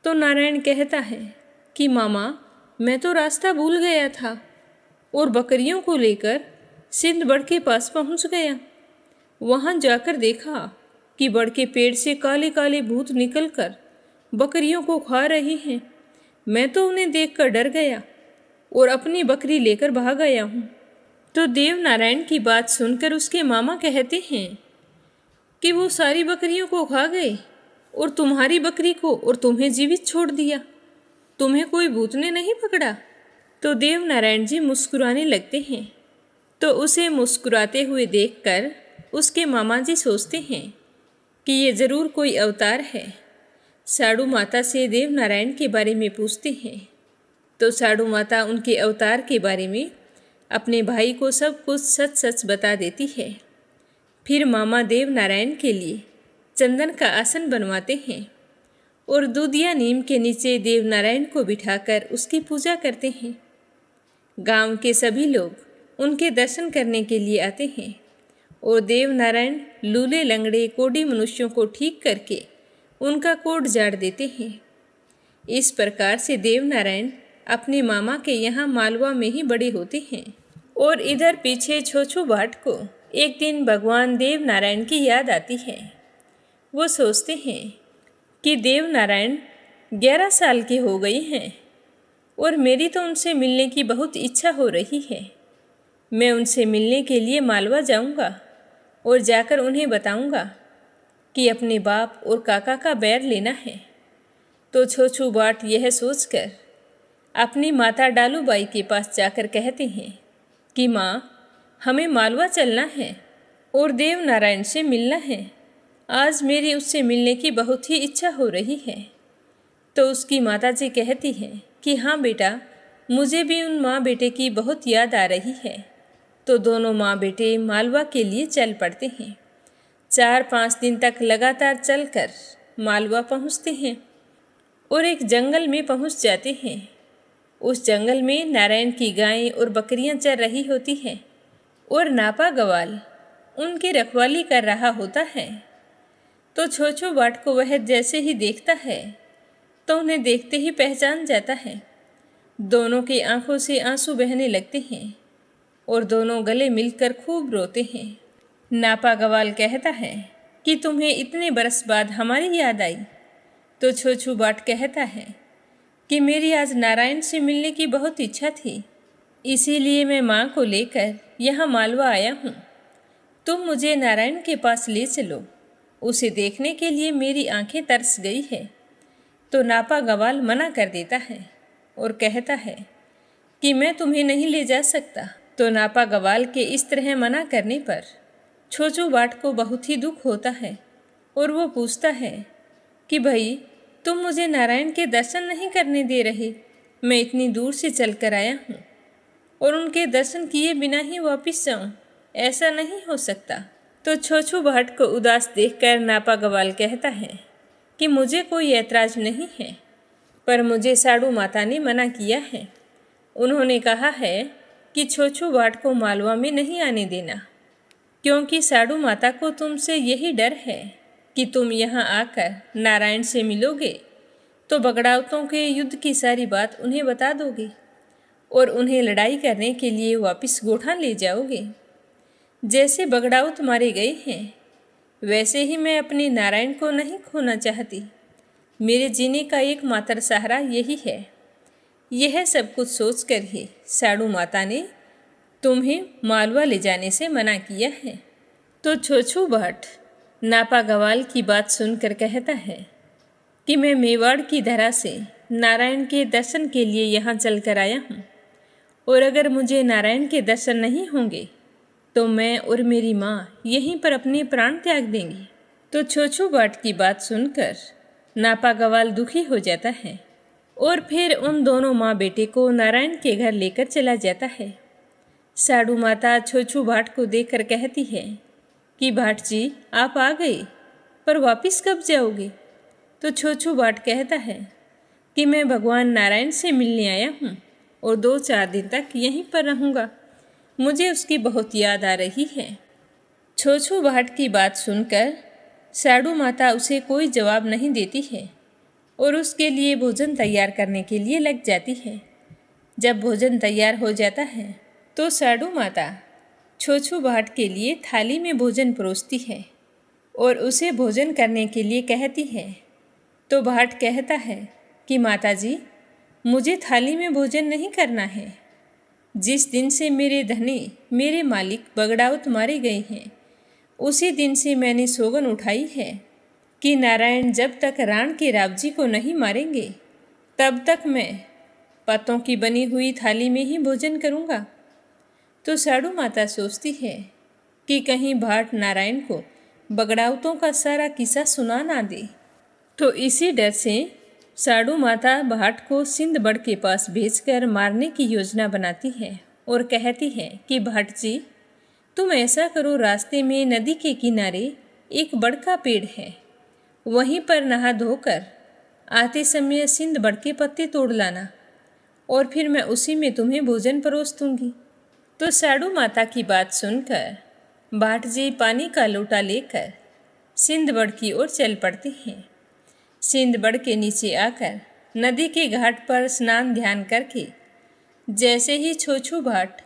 तो नारायण कहता है कि मामा, मैं तो रास्ता भूल गया था और बकरियों को लेकर सिंध बड़ के पास पहुंच गया। वहां जाकर देखा कि बड़ के पेड़ से काले काले भूत निकलकर बकरियों को खा रहे हैं। मैं तो उन्हें देखकर डर गया और अपनी बकरी लेकर भाग आया हूँ। तो देव नारायण की बात सुनकर उसके मामा कहते हैं कि वो सारी बकरियों को खा गए और तुम्हारी बकरी को और तुम्हें जीवित छोड़ दिया, तुम्हें कोई भूत ने नहीं पकड़ा? तो देव नारायण जी मुस्कुराने लगते हैं। तो उसे मुस्कुराते हुए देखकर उसके मामा जी सोचते हैं कि ये ज़रूर कोई अवतार है। साड़ू माता से देव नारायण के बारे में पूछते हैं। तो साड़ू माता उनके अवतार के बारे में अपने भाई को सब कुछ सच सच बता देती है। फिर मामा देव नारायण के लिए चंदन का आसन बनवाते हैं और दूधिया नीम के नीचे देव नारायण को बिठाकर उसकी पूजा करते हैं। गांव के सभी लोग उनके दर्शन करने के लिए आते हैं और देव नारायण लूले लंगड़े कोढ़ी मनुष्यों को ठीक करके उनका कोढ़ झाड़ देते हैं। इस प्रकार से देव नारायण अपने मामा के यहाँ मालवा में ही बड़े होते हैं। और इधर पीछे छोछू भाट को एक दिन भगवान देव नारायण की याद आती है। वो सोचते हैं कि देव नारायण 11 साल के हो गए हैं और मेरी तो उनसे मिलने की बहुत इच्छा हो रही है। मैं उनसे मिलने के लिए मालवा जाऊंगा और जाकर उन्हें बताऊंगा कि अपने बाप और काका का बैर लेना है। तो छोछू बाट यह सोचकर अपनी माता डालूबाई के पास जाकर कहते हैं कि माँ, हमें मालवा चलना है और देव नारायण से मिलना है। आज मेरी उससे मिलने की बहुत ही इच्छा हो रही है। तो उसकी माताजी कहती हैं कि हाँ बेटा, मुझे भी उन माँ बेटे की बहुत याद आ रही है। तो दोनों माँ बेटे मालवा के लिए चल पड़ते हैं। 4-5 दिन तक लगातार चलकर मालवा पहुँचते हैं और एक जंगल में पहुँच जाते हैं। उस जंगल में नारायण की गायें और बकरियां चर रही होती हैं और नापा गवाल उनकी रखवाली कर रहा होता है। तो छोछू बाट को वह जैसे ही देखता है तो उन्हें देखते ही पहचान जाता है। दोनों की आंखों से आंसू बहने लगते हैं और दोनों गले मिलकर खूब रोते हैं। नापा गवाल कहता है कि तुम्हें इतने बरस बाद हमारी याद आई। तो छोछू बाट कहता है कि मेरी आज नारायण से मिलने की बहुत इच्छा थी, इसीलिए मैं माँ को लेकर यहाँ मालवा आया हूँ। तुम मुझे नारायण के पास ले चलो, उसे देखने के लिए मेरी आंखें तरस गई है। तो नापा गवाल मना कर देता है और कहता है कि मैं तुम्हें नहीं ले जा सकता। तो नापा गवाल के इस तरह मना करने पर छोछू बाट को बहुत ही दुख होता है और वो पूछता है कि भाई, तुम मुझे नारायण के दर्शन नहीं करने दे रहे। मैं इतनी दूर से चल कर आया हूँ और उनके दर्शन किए बिना ही वापस जाऊँ, ऐसा नहीं हो सकता। तो छोछू बाट को उदास देखकर नापा गवाल कहता है कि मुझे कोई ऐतराज नहीं है, पर मुझे साड़ू माता ने मना किया है। उन्होंने कहा है कि छोछू बाट को मालवा में नहीं आने देना, क्योंकि साड़ू माता को तुमसे यही डर है कि तुम यहाँ आकर नारायण से मिलोगे तो बगड़ावतों के युद्ध की सारी बात उन्हें बता दोगे और उन्हें लड़ाई करने के लिए वापस गोठा ले जाओगे। जैसे बगड़ावत मारे गए हैं, वैसे ही मैं अपने नारायण को नहीं खोना चाहती। मेरे जीने का एकमात्र सहारा यही है। यह सब कुछ सोचकर ही साड़ू माता ने तुम्हें मालवा ले जाने से मना किया है। तो छोछू बाट नापा गवाल की बात सुनकर कहता है कि मैं मेवाड़ की धरा से नारायण के दर्शन के लिए यहाँ चल कर आया हूँ, और अगर मुझे नारायण के दर्शन नहीं होंगे तो मैं और मेरी माँ यहीं पर अपने प्राण त्याग देंगे। तो छोछू बाट की बात सुनकर नापा गवाल दुखी हो जाता है और फिर उन दोनों माँ बेटे को नारायण के घर लेकर चला जाता है। साड़ू माता छोछू बाट को देखकर कहती है कि बाट जी, आप आ गए, पर वापस कब जाओगे? तो छोछू बाट कहता है कि मैं भगवान नारायण से मिलने आया हूँ और 2-4 दिन तक यहीं पर रहूँगा। मुझे उसकी बहुत याद आ रही है। छोछू बाट की बात सुनकर साड़ू माता उसे कोई जवाब नहीं देती है और उसके लिए भोजन तैयार करने के लिए लग जाती है। जब भोजन तैयार हो जाता है तो साड़ू माता छोछू बाट के लिए थाली में भोजन परोसती है और उसे भोजन करने के लिए कहती है। तो बाट कहता है कि माताजी, मुझे थाली में भोजन नहीं करना है। जिस दिन से मेरे धनी, मेरे मालिक बगड़ावत मारे गए हैं, उसी दिन से मैंने सोगन उठाई है कि नारायण जब तक राण के रावजी को नहीं मारेंगे तब तक मैं पत्तों की बनी हुई थाली में ही भोजन करूँगा। तो साड़ू माता सोचती है कि कहीं भाट नारायण को बगड़ावतों का सारा किस्सा सुना ना दे। तो इसी डर से साड़ू माता भाट को सिंधबड़ के पास भेजकर मारने की योजना बनाती है और कहती है कि भाट जी, तुम ऐसा करो, रास्ते में नदी के किनारे एक बड़ का पेड़ है, वहीं पर नहा धोकर आते समय सिंधबड़ के पत्ते तोड़ लाना और फिर मैं उसी में तुम्हें भोजन परोस दूंगी। तो साड़ू माता की बात सुनकर बाट जी पानी का लोटा लेकर सिंधबड़ की ओर चल पड़ते हैं। सिंधबड़ के नीचे आकर नदी के घाट पर स्नान ध्यान करके जैसे ही छोछू भाट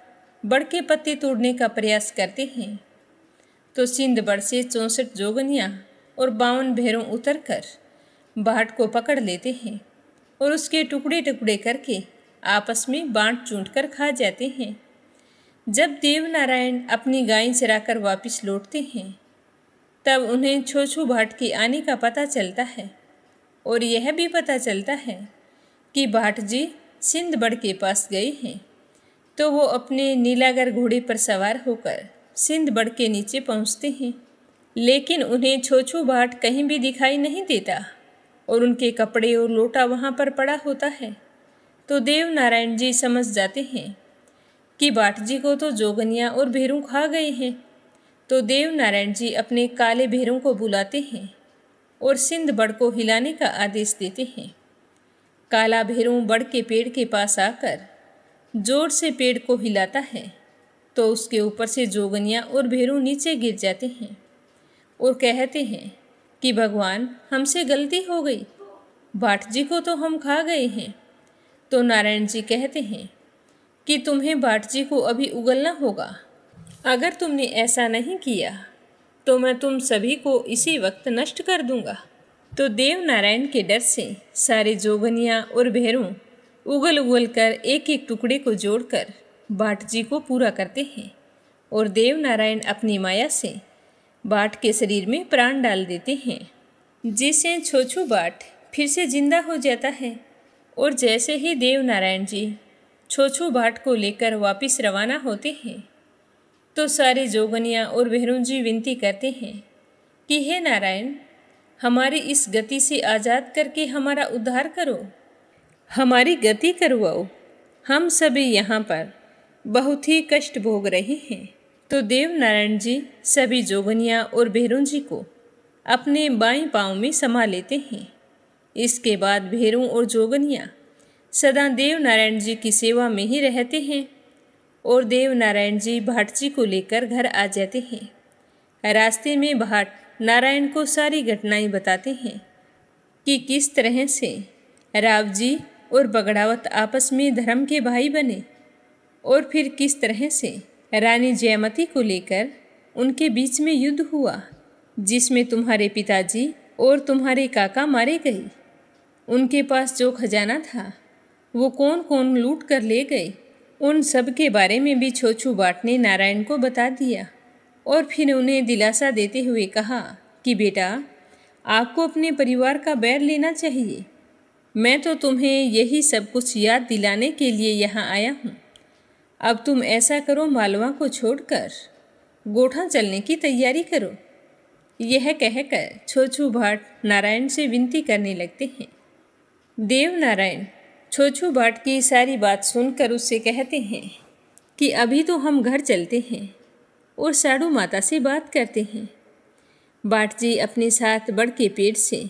बड़ के पत्ते तोड़ने का प्रयास करते हैं तो सिंधबड़ से 64 जोगनियाँ और 52 भैरों उतरकर भाट को पकड़ लेते हैं और उसके टुकड़े टुकड़े करके आपस में बांट चूंट कर खा जाते हैं। जब देव नारायण अपनी गाय चराकर वापस लौटते हैं तब उन्हें छोछू भाट के आने का पता चलता है और यह भी पता चलता है कि भाट जी सिंधबड़ के पास गए हैं। तो वो अपने नीलागर घोड़े पर सवार होकर सिंधबड़ के नीचे पहुंचते हैं, लेकिन उन्हें छोछू भाट कहीं भी दिखाई नहीं देता और उनके कपड़े और लोटा वहां पर पड़ा होता है। तो देव नारायण जी समझ जाते हैं कि भाट जी को तो जोगनिया और भेरू खा गए हैं। तो देव नारायण जी अपने काले भेरों को बुलाते हैं और सिंधबड़ को हिलाने का आदेश देते हैं। काला भेरू बड़ के पेड़ के पास आकर जोर से पेड़ को हिलाता है तो उसके ऊपर से जोगनिया और भेरू नीचे गिर जाते हैं और कहते हैं कि भगवान, हमसे गलती हो गई, भाट जी को तो हम खा गए हैं। तो नारायण जी कहते हैं कि तुम्हें भाट जी को अभी उगलना होगा। अगर तुमने ऐसा नहीं किया तो मैं तुम सभी को इसी वक्त नष्ट कर दूंगा। तो देव नारायण के डर से सारे जोगनिया और भेरू उगल उगल कर एक एक टुकड़े को जोड़कर भाट जी को पूरा करते हैं और देव नारायण अपनी माया से भाट के शरीर में प्राण डाल देते हैं, जिससे छोछू भाट फिर से जिंदा हो जाता है। और जैसे ही देव नारायण जी छोछू भाट को लेकर वापस रवाना होते हैं तो सारे जोगनिया और भेरू जी विनती करते हैं कि हे नारायण, हमारी इस गति से आज़ाद करके हमारा उद्धार करो, हमारी गति करवाओ, हम सभी यहाँ पर बहुत ही कष्ट भोग रहे हैं। तो देव नारायण जी सभी जोगनिया और भेरू जी को अपने बाएं पाँव में समा लेते हैं। इसके बाद भेरू और जोगनिया सदा देव नारायण जी की सेवा में ही रहते हैं और देव नारायण जी भाट जी को लेकर घर आ जाते हैं। रास्ते में भाट नारायण को सारी घटनाएं बताते हैं कि किस तरह से राव जी और बगड़ावत आपस में धर्म के भाई बने और फिर किस तरह से रानी जयमती को लेकर उनके बीच में युद्ध हुआ, जिसमें तुम्हारे पिताजी और तुम्हारे काका मारे गए। उनके पास जो खजाना था वो कौन कौन लूट कर ले गए, उन सब के बारे में भी छोछू भाट ने नारायण को बता दिया और फिर उन्हें दिलासा देते हुए कहा कि बेटा, आपको अपने परिवार का बैर लेना चाहिए। मैं तो तुम्हें यही सब कुछ याद दिलाने के लिए यहाँ आया हूँ। अब तुम ऐसा करो, मालवा को छोड़कर गोठा चलने की तैयारी करो। यह कहकर छोछू भाट नारायण से विनती करने लगते हैं। देव नारायण छोछू भाट की सारी बात सुनकर उससे कहते हैं कि अभी तो हम घर चलते हैं और साड़ू माता से बात करते हैं। भाट जी अपने साथ बड़ के पेड़ से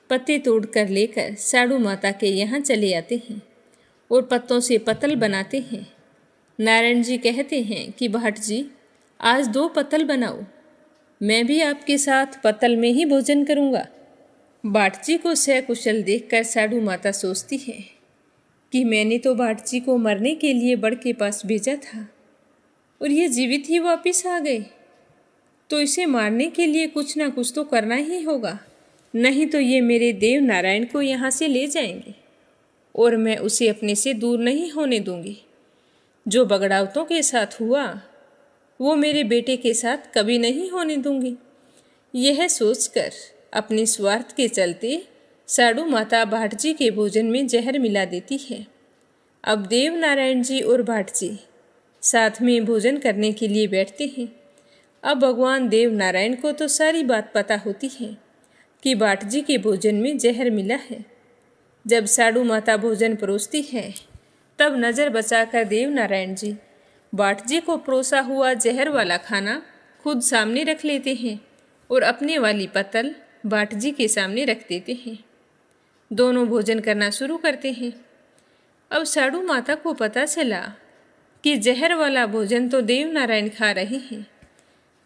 पत्ते तोड़कर लेकर साड़ू माता के यहाँ चले आते हैं और पत्तों से पतल बनाते हैं। नारायण जी कहते हैं कि भाट जी, आज 2 पतल बनाओ, मैं भी आपके साथ पतल में ही भोजन करूँगा। भाट जी को सकुशल देखकर साड़ू माता सोचती है कि मैंने तो भाट जी को मरने के लिए बड़ के पास भेजा था और ये जीवित ही वापस आ गए, तो इसे मारने के लिए कुछ ना कुछ तो करना ही होगा, नहीं तो ये मेरे देव नारायण को यहाँ से ले जाएंगे और मैं उसे अपने से दूर नहीं होने दूंगी। जो बगड़ावतों के साथ हुआ वो मेरे बेटे के साथ कभी नहीं होने दूंगी। यह सोचकर अपने स्वार्थ के चलते साड़ू माता भाट जी के भोजन में जहर मिला देती है। अब देव नारायण जी और भाट जी साथ में भोजन करने के लिए बैठते हैं। अब भगवान देव नारायण को तो सारी बात पता होती है कि भाट जी के भोजन में जहर मिला है। जब साड़ू माता भोजन परोसती है तब नज़र बचाकर देव नारायण जी भाट जी को परोसा हुआ जहर वाला खाना खुद सामने रख लेते हैं और अपने वाली पतल भाट जी के सामने रख देते हैं। दोनों भोजन करना शुरू करते हैं। अब साड़ू माता को पता चला कि जहर वाला भोजन तो देव नारायण खा रहे हैं,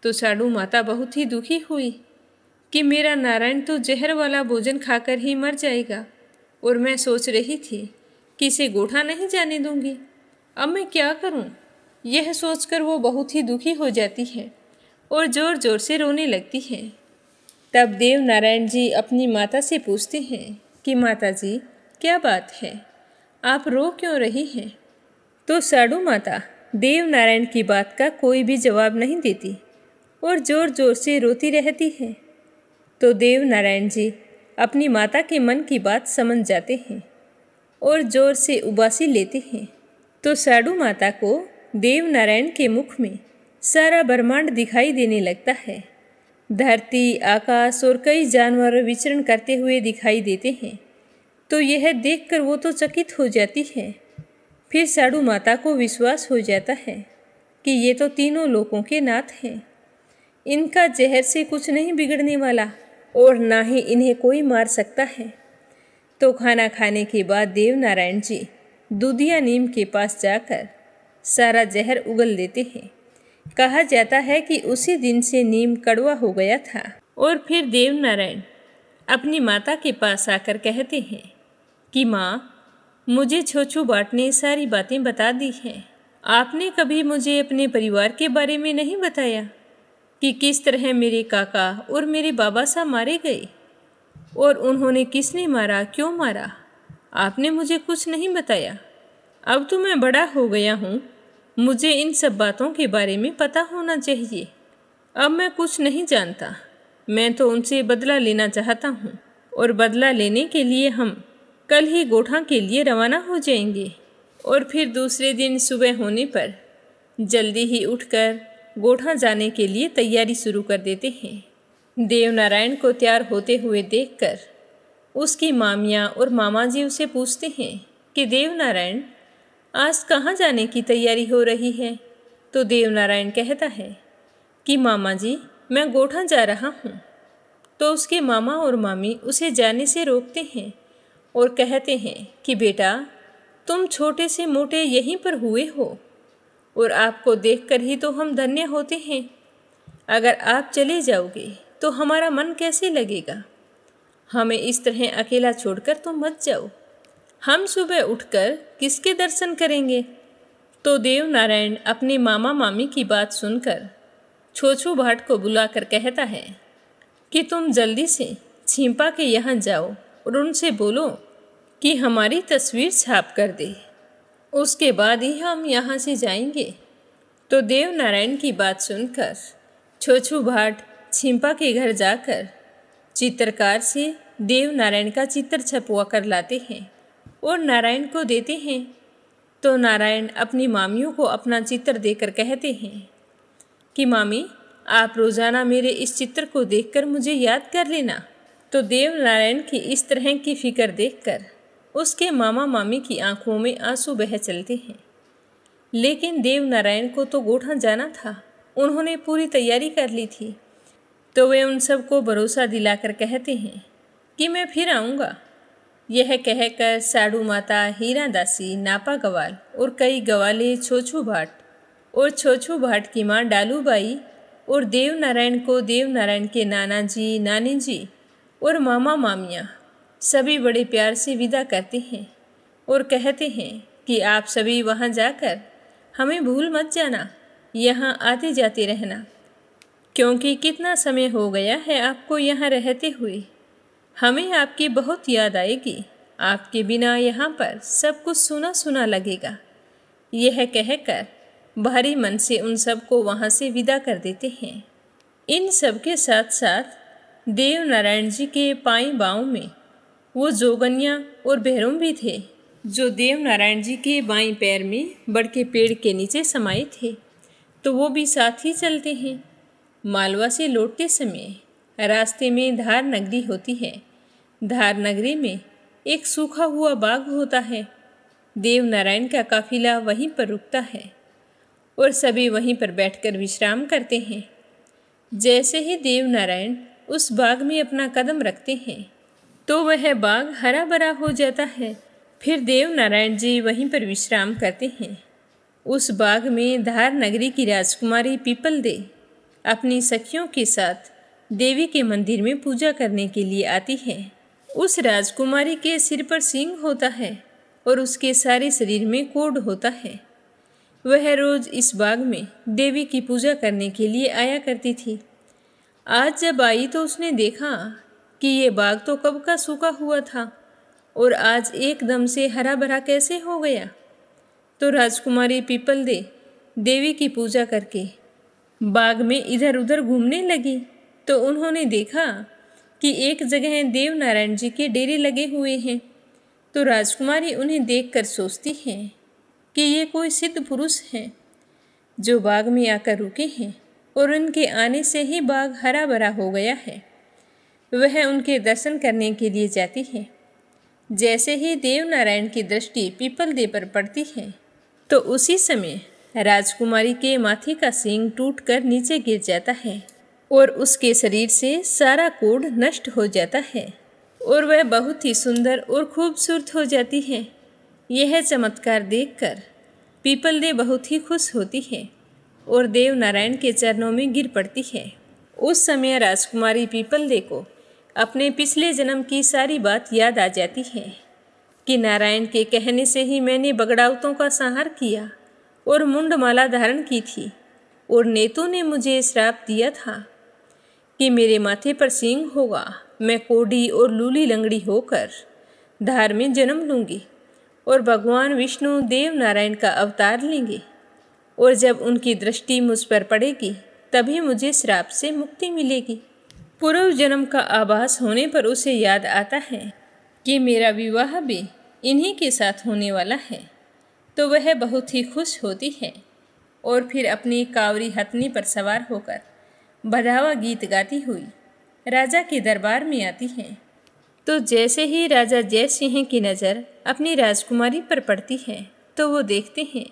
तो साड़ू माता बहुत ही दुखी हुई कि मेरा नारायण तो जहर वाला भोजन खाकर ही मर जाएगा और मैं सोच रही थी कि इसे गोठा नहीं जाने दूंगी। अब मैं क्या करूं? यह सोचकर वो बहुत ही दुखी हो जाती है और ज़ोर ज़ोर से रोने लगती है। तब देव नारायण जी अपनी माता से पूछते हैं कि माता जी, क्या बात है, आप रो क्यों रही हैं? तो साडू माता देव नारायण की बात का कोई भी जवाब नहीं देती और ज़ोर ज़ोर से रोती रहती है। तो देव नारायण जी अपनी माता के मन की बात समझ जाते हैं और ज़ोर से उबासी लेते हैं। तो साडू माता को देव नारायण के मुख में सारा ब्रह्मांड दिखाई देने लगता है। धरती, आकाश और कई जानवर विचरण करते हुए दिखाई देते हैं। तो यह देखकर वो तो चकित हो जाती है। फिर साडू माता को विश्वास हो जाता है कि ये तो तीनों लोकों के नाथ हैं। इनका जहर से कुछ नहीं बिगड़ने वाला और ना ही इन्हें कोई मार सकता है। तो खाना खाने के बाद देव नारायण जी दूधिया नीम के पास जाकर सारा जहर उगल देते हैं। कहा जाता है कि उसी दिन से नीम कड़वा हो गया था। और फिर देव नारायण अपनी माता के पास आकर कहते हैं कि माँ, मुझे छोछू बाट ने सारी बातें बता दी हैं। आपने कभी मुझे अपने परिवार के बारे में नहीं बताया कि किस तरह मेरे काका और मेरे बाबा साहब मारे गए और उन्होंने किसने मारा, क्यों मारा। आपने मुझे कुछ नहीं बताया। अब तो मैं बड़ा हो गया हूँ, मुझे इन सब बातों के बारे में पता होना चाहिए। अब मैं कुछ नहीं जानता। मैं तो उनसे बदला लेना चाहता हूँ और बदला लेने के लिए हम कल ही गोठा के लिए रवाना हो जाएंगे। और फिर दूसरे दिन सुबह होने पर जल्दी ही उठकर गोठा जाने के लिए तैयारी शुरू कर देते हैं। देव नारायण को तैयार होते हुए देखकर उसकी मामियाँ और मामा जी उसे पूछते हैं कि देव नारायण, आज कहाँ जाने की तैयारी हो रही है? तो देव नारायण कहता है कि मामा जी, मैं गोठा जा रहा हूँ। तो उसके मामा और मामी उसे जाने से रोकते हैं और कहते हैं कि बेटा, तुम छोटे से मोटे यहीं पर हुए हो और आपको देखकर ही तो हम धन्य होते हैं। अगर आप चले जाओगे तो हमारा मन कैसे लगेगा। हमें इस तरह अकेला छोड़कर तुम मत जाओ। हम सुबह उठकर किसके दर्शन करेंगे? तो देव नारायण अपने मामा मामी की बात सुनकर छोछू भाट को बुलाकर कहता है कि तुम जल्दी से छिंपा के यहाँ जाओ और उनसे बोलो कि हमारी तस्वीर छाप कर दे, उसके बाद ही हम यहाँ से जाएंगे। तो देव नारायण की बात सुनकर छोछू भाट छिंपा के घर जाकर चित्रकार से देव नारायण का चित्र छपवा कर लाते हैं और नारायण को देते हैं। तो नारायण अपनी मामियों को अपना चित्र देकर कहते हैं कि मामी, आप रोज़ाना मेरे इस चित्र को देखकर मुझे याद कर लेना। तो देव नारायण की इस तरह की फिक्र देखकर उसके मामा मामी की आंखों में आंसू बह चलते हैं। लेकिन देव नारायण को तो गोठा जाना था, उन्होंने पूरी तैयारी कर ली थी। तो वे उन सबको भरोसा दिलाकर कहते हैं कि मैं फिर आऊँगा। यह कहकर साडू माता, हीरा दासी, नापा गवाल और कई गवाले छोछू भाट और छोछू भाट की माँ डालूबाई और देव नारायण को देव नारायण के नाना जी, नानी जी और मामा मामियाँ सभी बड़े प्यार से विदा करते हैं और कहते हैं कि आप सभी वहाँ जाकर हमें भूल मत जाना, यहाँ आते जाते रहना, क्योंकि कितना समय हो गया है आपको यहाँ रहते हुए। हमें आपकी बहुत याद आएगी। आपके बिना यहाँ पर सब कुछ सुना सुना लगेगा। यह कहकर भारी मन से उन सबको वहाँ से विदा कर देते हैं। इन सब के साथ साथ देव नारायण जी के पाई बाँव में वो जोगनिया और बहरों भी थे, जो देव नारायण जी के बाएं पैर में बड़ के पेड़ के नीचे समाये थे। तो वो भी साथ ही चलते हैं। मालवा से लौटते समय रास्ते में धार नगरी होती है। धार नगरी में एक सूखा हुआ बाग होता है। देव नारायण का काफिला वहीं पर रुकता है और सभी वहीं पर बैठकर विश्राम करते हैं। जैसे ही देव नारायण उस बाग में अपना कदम रखते हैं तो वह बाग हरा भरा हो जाता है। फिर देव नारायण जी वहीं पर विश्राम करते हैं। उस बाग में धार नगरी की राजकुमारी पीपल दे अपनी सखियों के साथ देवी के मंदिर में पूजा करने के लिए आती है। उस राजकुमारी के सिर पर सींग होता है और उसके सारे शरीर में कोढ़ होता है। वह रोज इस बाग में देवी की पूजा करने के लिए आया करती थी। आज जब आई तो उसने देखा कि ये बाग तो कब का सूखा हुआ था और आज एकदम से हरा भरा कैसे हो गया? तो राजकुमारी पीपल देवी की पूजा करके बाग में इधर उधर घूमने लगी तो उन्होंने देखा कि एक जगह देव नारायण जी के डेरे लगे हुए हैं। तो राजकुमारी उन्हें देखकर सोचती है कि ये कोई सिद्ध पुरुष हैं जो बाग में आकर रुके हैं और उनके आने से ही बाग हरा भरा हो गया है। वह उनके दर्शन करने के लिए जाती है। जैसे ही देव नारायण की दृष्टि पीपल देव पर पड़ती है तो उसी समय राजकुमारी के माथे का सींग टूटकर नीचे गिर जाता है और उसके शरीर से सारा कोढ़ नष्ट हो जाता है और वह बहुत ही सुंदर और खूबसूरत हो जाती है। यह चमत्कार देखकर पीपल देव बहुत ही खुश होती है और देव नारायण के चरणों में गिर पड़ती है। उस समय राजकुमारी पीपल देव को अपने पिछले जन्म की सारी बात याद आ जाती है कि नारायण के कहने से ही मैंने बगड़ाउतों का संहार किया और मुंडमाला धारण की थी और नेतों ने मुझे श्राप दिया था कि मेरे माथे पर सींग होगा, मैं कोढ़ी और लूली लंगड़ी होकर धार में जन्म लूँगी और भगवान विष्णु देव नारायण का अवतार लेंगे और जब उनकी दृष्टि मुझ पर पड़ेगी तभी मुझे श्राप से मुक्ति मिलेगी। पूर्व जन्म का आभास होने पर उसे याद आता है कि मेरा विवाह भी इन्हीं के साथ होने वाला है। तो वह बहुत ही खुश होती है और फिर अपनी कावरी हथनी पर सवार होकर बधावा गीत गाती हुई राजा के दरबार में आती है। तो जैसे ही राजा जय सिंह की नज़र अपनी राजकुमारी पर पड़ती है तो वो देखते हैं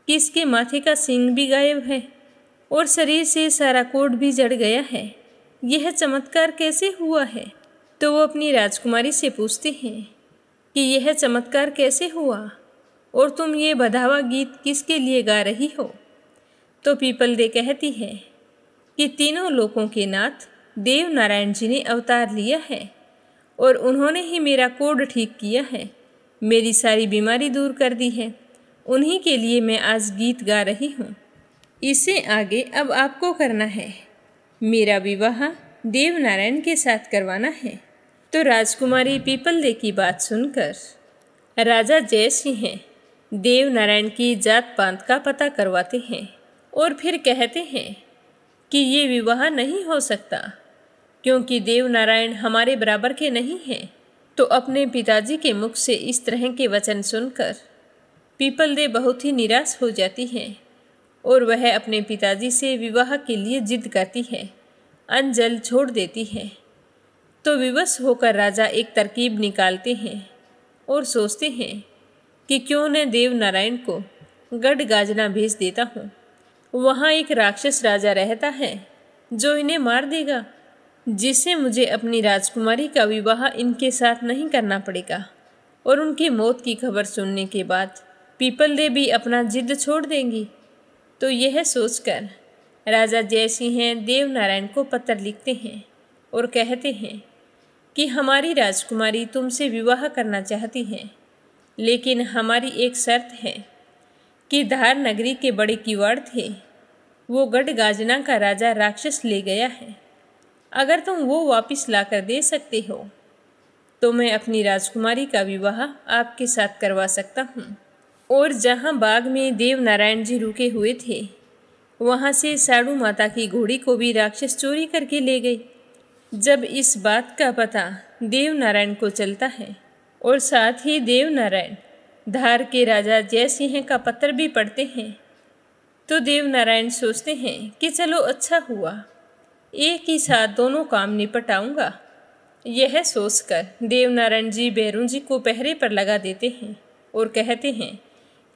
कि इसके माथे का सींग भी गायब है और शरीर से सारा कोढ़ भी जड़ गया है। यह चमत्कार कैसे हुआ है? तो वो अपनी राजकुमारी से पूछते हैं कि यह चमत्कार कैसे हुआ और तुम ये बधावा गीत किसके लिए गा रही हो? तो पीपल दे कहती है कि तीनों लोकों के नाथ देव नारायण जी ने अवतार लिया है और उन्होंने ही मेरा कोढ़ ठीक किया है, मेरी सारी बीमारी दूर कर दी है। उन्हीं के लिए मैं आज गीत गा रही हूँ। इसे आगे अब आपको करना है, मेरा विवाह देव नारायण के साथ करवाना है। तो राजकुमारी पीपल दे की बात सुनकर राजा जय सिंह देव नारायण की जात पात का पता करवाते हैं और फिर कहते हैं कि ये विवाह नहीं हो सकता क्योंकि देव नारायण हमारे बराबर के नहीं हैं। तो अपने पिताजी के मुख से इस तरह के वचन सुनकर पीपल देव बहुत ही निराश हो जाती है और वह अपने पिताजी से विवाह के लिए जिद करती है, अंजल छोड़ देती है। तो विवश होकर राजा एक तरकीब निकालते हैं और सोचते हैं कि क्यों न देव नारायण को गढ़ गाजना भेज देता हूँ। वहाँ एक राक्षस राजा रहता है जो इन्हें मार देगा, जिससे मुझे अपनी राजकुमारी का विवाह इनके साथ नहीं करना पड़ेगा। और उनकी मौत की खबर सुनने के बाद पीपल देव भी अपना जिद छोड़ देंगी। तो यह सोचकर राजा जय सिंह देव नारायण को पत्र लिखते हैं और कहते हैं कि हमारी राजकुमारी तुमसे विवाह करना चाहती है, लेकिन हमारी एक शर्त है कि धार नगरी के बड़े किवाड़ थे, वो गढ़ गाजना का राजा राक्षस ले गया है। अगर तुम वो वापस लाकर दे सकते हो तो मैं अपनी राजकुमारी का विवाह आपके साथ करवा सकता हूँ। और जहाँ बाग में देव नारायण जी रुके हुए थे वहाँ से साड़ू माता की घोड़ी को भी राक्षस चोरी करके ले गई। जब इस बात का पता देव नारायण को चलता है और साथ ही देव नारायण धार के राजा जय सिंह का पत्र भी पढ़ते हैं तो देव नारायण सोचते हैं कि चलो अच्छा हुआ, एक ही साथ दोनों काम निपट आऊँगा। यह सोचकर देव नारायण जी भैरू जी को पहरे पर लगा देते हैं और कहते हैं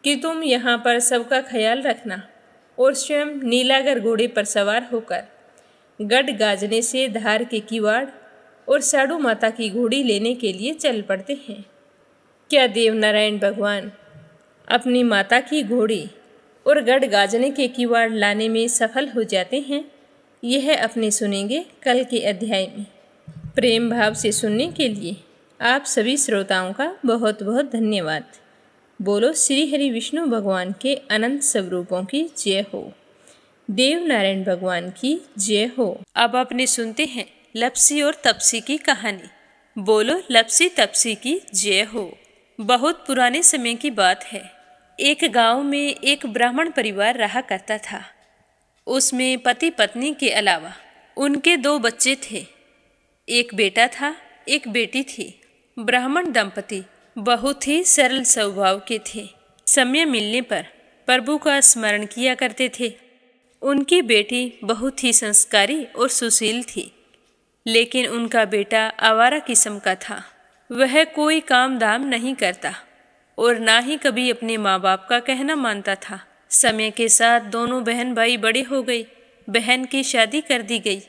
कि तुम यहाँ पर सबका ख्याल रखना और स्वयं नीलागर घोड़े पर सवार होकर गढ़ गाजने से धार के किवाड़ और साड़ू माता की घोड़ी लेने के लिए चल पड़ते हैं। क्या देव नारायण भगवान अपनी माता की घोड़ी और गढ़ गाजने के किवाड़ लाने में सफल हो जाते हैं? यह अपने सुनेंगे कल के अध्याय में। प्रेम भाव से सुनने के लिए आप सभी श्रोताओं का बहुत बहुत धन्यवाद। बोलो श्री हरि विष्णु भगवान के अनंत स्वरूपों की जय हो। देव नारायण भगवान की जय हो। अब अपने सुनते हैं लपसी और तपसी की कहानी। बोलो लपसी तपसी की जय हो। बहुत पुराने समय की बात है। एक गांव में एक ब्राह्मण परिवार रहा करता था। उसमें पति पत्नी के अलावा उनके 2 बच्चे थे। एक बेटा था, एक बेटी थी। ब्राह्मण दंपति बहुत ही सरल स्वभाव के थे। समय मिलने पर प्रभु का स्मरण किया करते थे। उनकी बेटी बहुत ही संस्कारी और सुशील थी, लेकिन उनका बेटा आवारा किस्म का था। वह कोई काम धाम नहीं करता और ना ही कभी अपने माँ बाप का कहना मानता था। समय के साथ दोनों बहन भाई बड़े हो गए। बहन की शादी कर दी गई,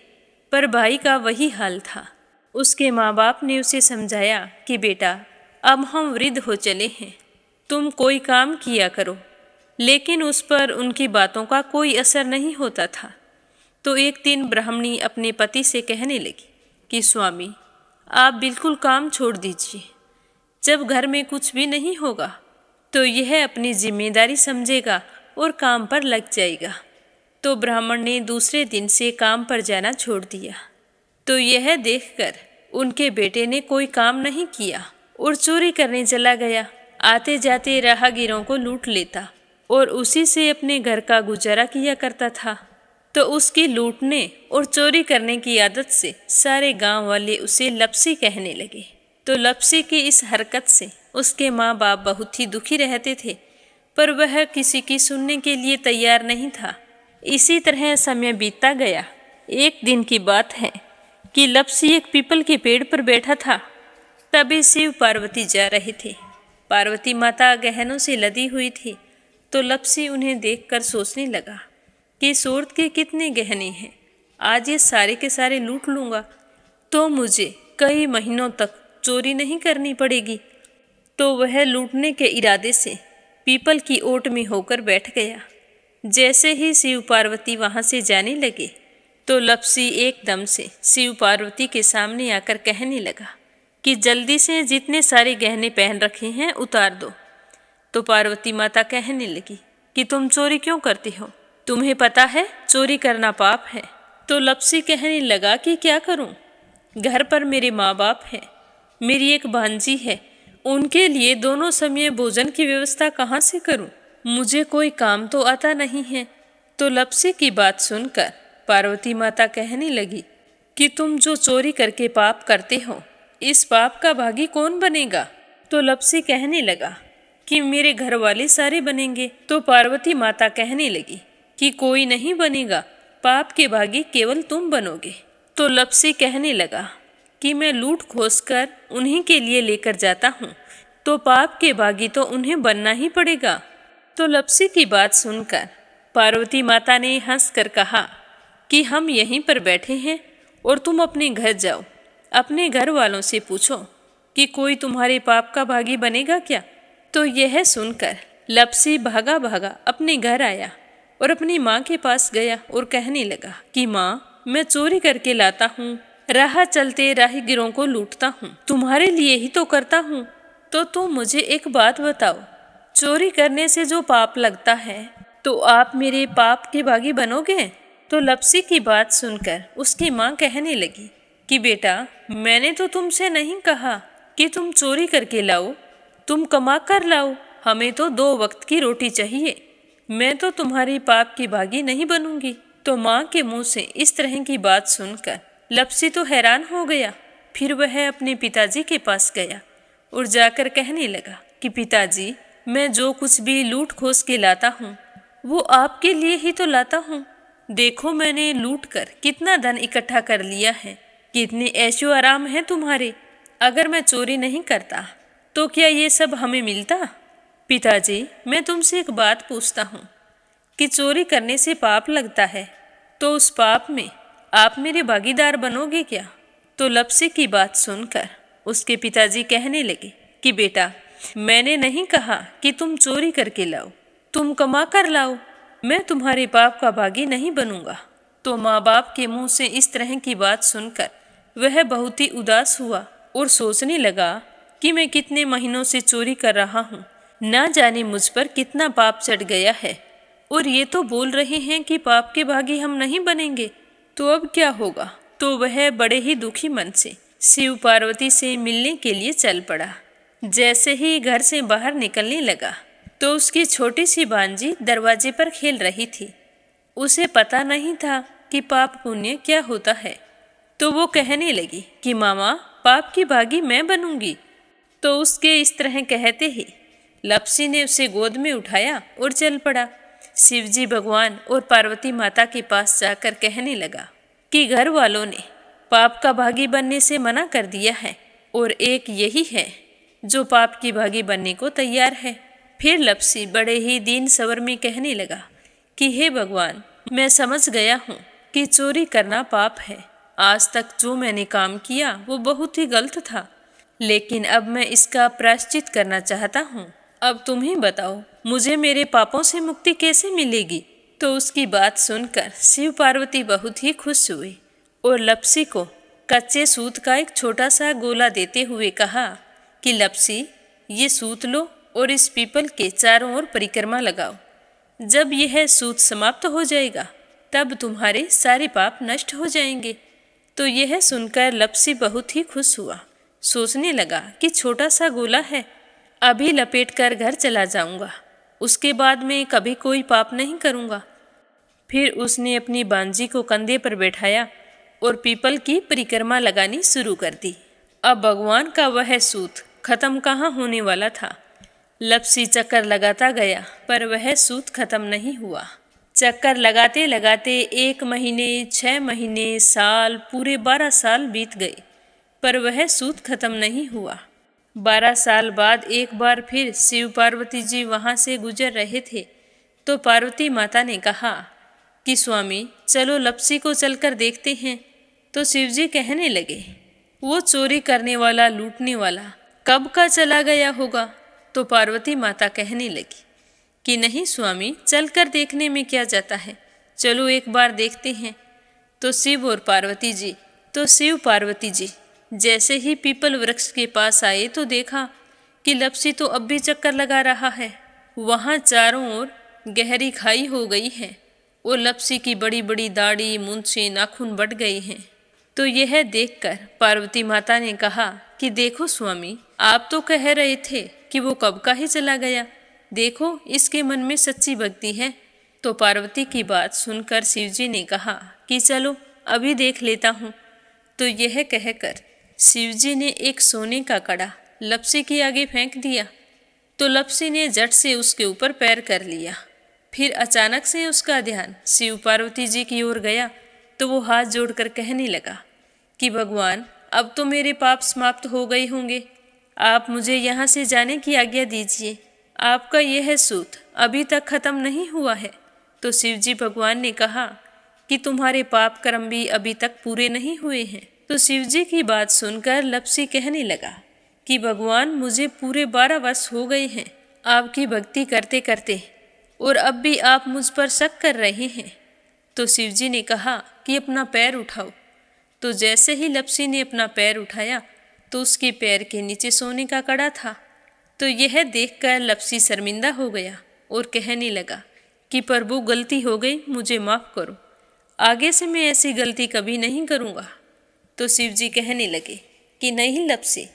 पर भाई का वही हाल था। उसके माँ बाप ने उसे समझाया कि बेटा, अब हम वृद्ध हो चले हैं, तुम कोई काम किया करो, लेकिन उस पर उनकी बातों का कोई असर नहीं होता था। तो एक दिन ब्राह्मणी अपने पति से कहने लगी कि स्वामी, आप बिल्कुल काम छोड़ दीजिए। जब घर में कुछ भी नहीं होगा तो यह अपनी जिम्मेदारी समझेगा और काम पर लग जाएगा। तो ब्राह्मण ने दूसरे दिन से काम पर जाना छोड़ दिया। तो यह देखकर उनके बेटे ने कोई काम नहीं किया और चोरी करने चला गया। आते जाते राहगीरों को लूट लेता और उसी से अपने घर का गुजारा किया करता था। तो उसकी लूटने और चोरी करने की आदत से सारे गांव वाले उसे लपसी कहने लगे। तो लपसी की इस हरकत से उसके माँ बाप बहुत ही दुखी रहते थे, पर वह किसी की सुनने के लिए तैयार नहीं था। इसी तरह समय बीतता गया। एक दिन की बात है कि लपसी एक पीपल के पेड़ पर बैठा था। तभी शिव पार्वती जा रहे थे। पार्वती माता गहनों से लदी हुई थी। तो लपसी उन्हें देखकर सोचने लगा कि सूरत के कितने गहने हैं, आज ये सारे के सारे लूट लूँगा तो मुझे कई महीनों तक चोरी नहीं करनी पड़ेगी। तो वह लूटने के इरादे से पीपल की ओट में होकर बैठ गया। जैसे ही शिव पार्वती वहाँ से जाने लगे तो लपसी एकदम से शिव पार्वती के सामने आकर कहने लगा कि जल्दी से जितने सारे गहने पहन रखे हैं उतार दो। तो पार्वती माता कहने लगी कि तुम चोरी क्यों करती हो, तुम्हें पता है चोरी करना पाप है। तो लपसी कहने लगा कि क्या करूं, घर पर मेरे माँ बाप हैं, मेरी एक भांजी है, उनके लिए दोनों समय भोजन की व्यवस्था कहाँ से करूं, मुझे कोई काम तो आता नहीं है। तो लपसी की बात सुनकर पार्वती माता कहने लगी कि तुम जो चोरी करके पाप करते हो, इस पाप का भागी कौन बनेगा। तो लपसी कहने लगा कि मेरे घर वाले सारे बनेंगे। तो पार्वती माता कहने लगी कि कोई नहीं बनेगा, पाप के भागी केवल तुम बनोगे। तो लपसी कहने लगा कि मैं लूट खोस कर उन्हीं के लिए लेकर जाता हूँ, तो पाप के भागी तो उन्हें बनना ही पड़ेगा। तो लपसी की बात सुनकर पार्वती माता ने हंसकर कहा कि हम यहीं पर बैठे हैं और तुम अपने घर जाओ, अपने घर वालों से पूछो कि कोई तुम्हारे पाप का भागी बनेगा क्या। तो यह सुनकर लपसी भागा भागा अपने घर आया और अपनी माँ के पास गया और कहने लगा कि माँ, मैं चोरी करके लाता हूँ, राह चलते राहगीरों को लूटता हूँ, तुम्हारे लिए ही तो करता हूँ। तो तुम मुझे एक बात बताओ, चोरी करने से जो पाप लगता है तो आप मेरे पाप के भागी बनोगे। तो लपसी की बात सुनकर उसकी माँ कहने लगी कि बेटा, मैंने तो तुमसे नहीं कहा कि तुम चोरी करके लाओ, तुम कमा कर लाओ, हमें तो 2 वक्त की रोटी चाहिए, मैं तो तुम्हारे पाप की भागी नहीं बनूंगी। तो माँ के मुंह से इस तरह की बात सुनकर लपसी तो हैरान हो गया। फिर वह अपने पिताजी के पास गया और जाकर कहने लगा कि पिताजी, मैं जो कुछ भी लूट खोस के लाता हूँ वो आपके लिए ही तो लाता हूँ। देखो मैंने लूट कर कितना धन इकट्ठा कर लिया है, कितने ऐशो आराम हैं तुम्हारे। अगर मैं चोरी नहीं करता तो क्या ये सब हमें मिलता। पिताजी, मैं तुमसे एक बात पूछता हूँ कि चोरी करने से पाप लगता है, तो उस पाप में आप मेरे भागीदार बनोगे क्या। तो लपसी की बात सुनकर उसके पिताजी कहने लगे कि बेटा, मैंने नहीं कहा कि तुम चोरी करके लाओ, तुम कमा कर लाओ, मैं तुम्हारे पाप का भागी नहीं बनूंगा। तो माँ बाप के मुंह से इस तरह की बात सुनकर वह बहुत ही उदास हुआ और सोचने लगा कि मैं कितने महीनों से चोरी कर रहा हूँ, ना जाने मुझ पर कितना पाप चढ़ गया है, और ये तो बोल रहे हैं कि पाप के भागी हम नहीं बनेंगे, तो अब क्या होगा। तो वह बड़े ही दुखी मन से शिव पार्वती से मिलने के लिए चल पड़ा। जैसे ही घर से बाहर निकलने लगा तो उसकी छोटी सी भांजी दरवाजे पर खेल रही थी। उसे पता नहीं था कि पाप पुण्य क्या होता है, तो वो कहने लगी कि मामा, पाप की भागी मैं बनूंगी। तो उसके इस तरह कहते ही लपसी ने उसे गोद में उठाया और चल पड़ा। शिवजी भगवान और पार्वती माता के पास जाकर कहने लगा कि घर वालों ने पाप का भागी बनने से मना कर दिया है और एक यही है जो पाप की भागी बनने को तैयार है। फिर लपसी बड़े ही दीन स्वर में कहने लगा कि हे भगवान, मैं समझ गया हूँ कि चोरी करना पाप है। आज तक जो मैंने काम किया वो बहुत ही गलत था, लेकिन अब मैं इसका प्रायश्चित करना चाहता हूँ। अब तुम ही बताओ, मुझे मेरे पापों से मुक्ति कैसे मिलेगी। तो उसकी बात सुनकर शिव पार्वती बहुत ही खुश हुए और लपसी को कच्चे सूत का एक छोटा सा गोला देते हुए कहा कि लपसी, ये सूत लो और इस पीपल के चारों ओर परिक्रमा लगाओ। जब यह सूत समाप्त हो जाएगा तब तुम्हारे सारे पाप नष्ट हो जाएंगे। तो यह सुनकर लपसी बहुत ही खुश हुआ। सोचने लगा कि छोटा सा गोला है, अभी लपेट कर घर चला जाऊंगा, उसके बाद में कभी कोई पाप नहीं करूंगा। फिर उसने अपनी बांजी को कंधे पर बैठाया और पीपल की परिक्रमा लगानी शुरू कर दी। अब भगवान का वह सूत खत्म कहाँ होने वाला था। लपसी चक्कर लगाता गया पर वह सूत खत्म नहीं हुआ। चक्कर लगाते लगाते 1 महीने, 6 महीने, साल, पूरे 12 साल बीत गए पर वह सूत खत्म नहीं हुआ। 12 साल बाद एक बार फिर शिव पार्वती जी वहाँ से गुजर रहे थे तो पार्वती माता ने कहा कि स्वामी, चलो लपसी को चलकर देखते हैं। तो शिवजी कहने लगे, वो चोरी करने वाला, लूटने वाला कब का चला गया होगा। तो पार्वती माता कहने लगी कि नहीं स्वामी, चलकर देखने में क्या जाता है, चलो एक बार देखते हैं। तो शिव पार्वती जी जैसे ही पीपल वृक्ष के पास आए तो देखा कि लपसी तो अब भी चक्कर लगा रहा है। वहाँ चारों ओर गहरी खाई हो गई है और लपसी की बड़ी बड़ी दाढ़ी, मूंछें, नाखून बढ़ गए हैं। तो यह देखकर पार्वती माता ने कहा कि देखो स्वामी, आप तो कह रहे थे कि वो कब का ही चला गया, देखो इसके मन में सच्ची भक्ति है। तो पार्वती की बात सुनकर शिवजी ने कहा कि चलो अभी देख लेता हूँ। तो यह कहकर शिवजी ने एक सोने का कड़ा लपसी के आगे फेंक दिया। तो लपसी ने झट से उसके ऊपर पैर कर लिया। फिर अचानक से उसका ध्यान शिव पार्वती जी की ओर गया तो वो हाथ जोड़कर कहने लगा कि भगवान, अब तो मेरे पाप समाप्त हो गए होंगे, आप मुझे यहाँ से जाने की आज्ञा दीजिए। आपका यह सूत अभी तक खत्म नहीं हुआ है। तो शिवजी भगवान ने कहा कि तुम्हारे पाप कर्म भी अभी तक पूरे नहीं हुए हैं। तो शिवजी की बात सुनकर लपसी कहने लगा कि भगवान, मुझे पूरे 12 वर्ष हो गए हैं आपकी भक्ति करते करते, और अब भी आप मुझ पर शक कर रहे हैं। तो शिवजी ने कहा कि अपना पैर उठाओ। तो जैसे ही लपसी ने अपना पैर उठाया तो उसके पैर के नीचे सोने का कड़ा था। तो यह देखकर लपसी शर्मिंदा हो गया और कहने लगा कि प्रभु, गलती हो गई, मुझे माफ़ करो, आगे से मैं ऐसी गलती कभी नहीं करूँगा। तो शिवजी कहने लगे कि नहीं लपसी,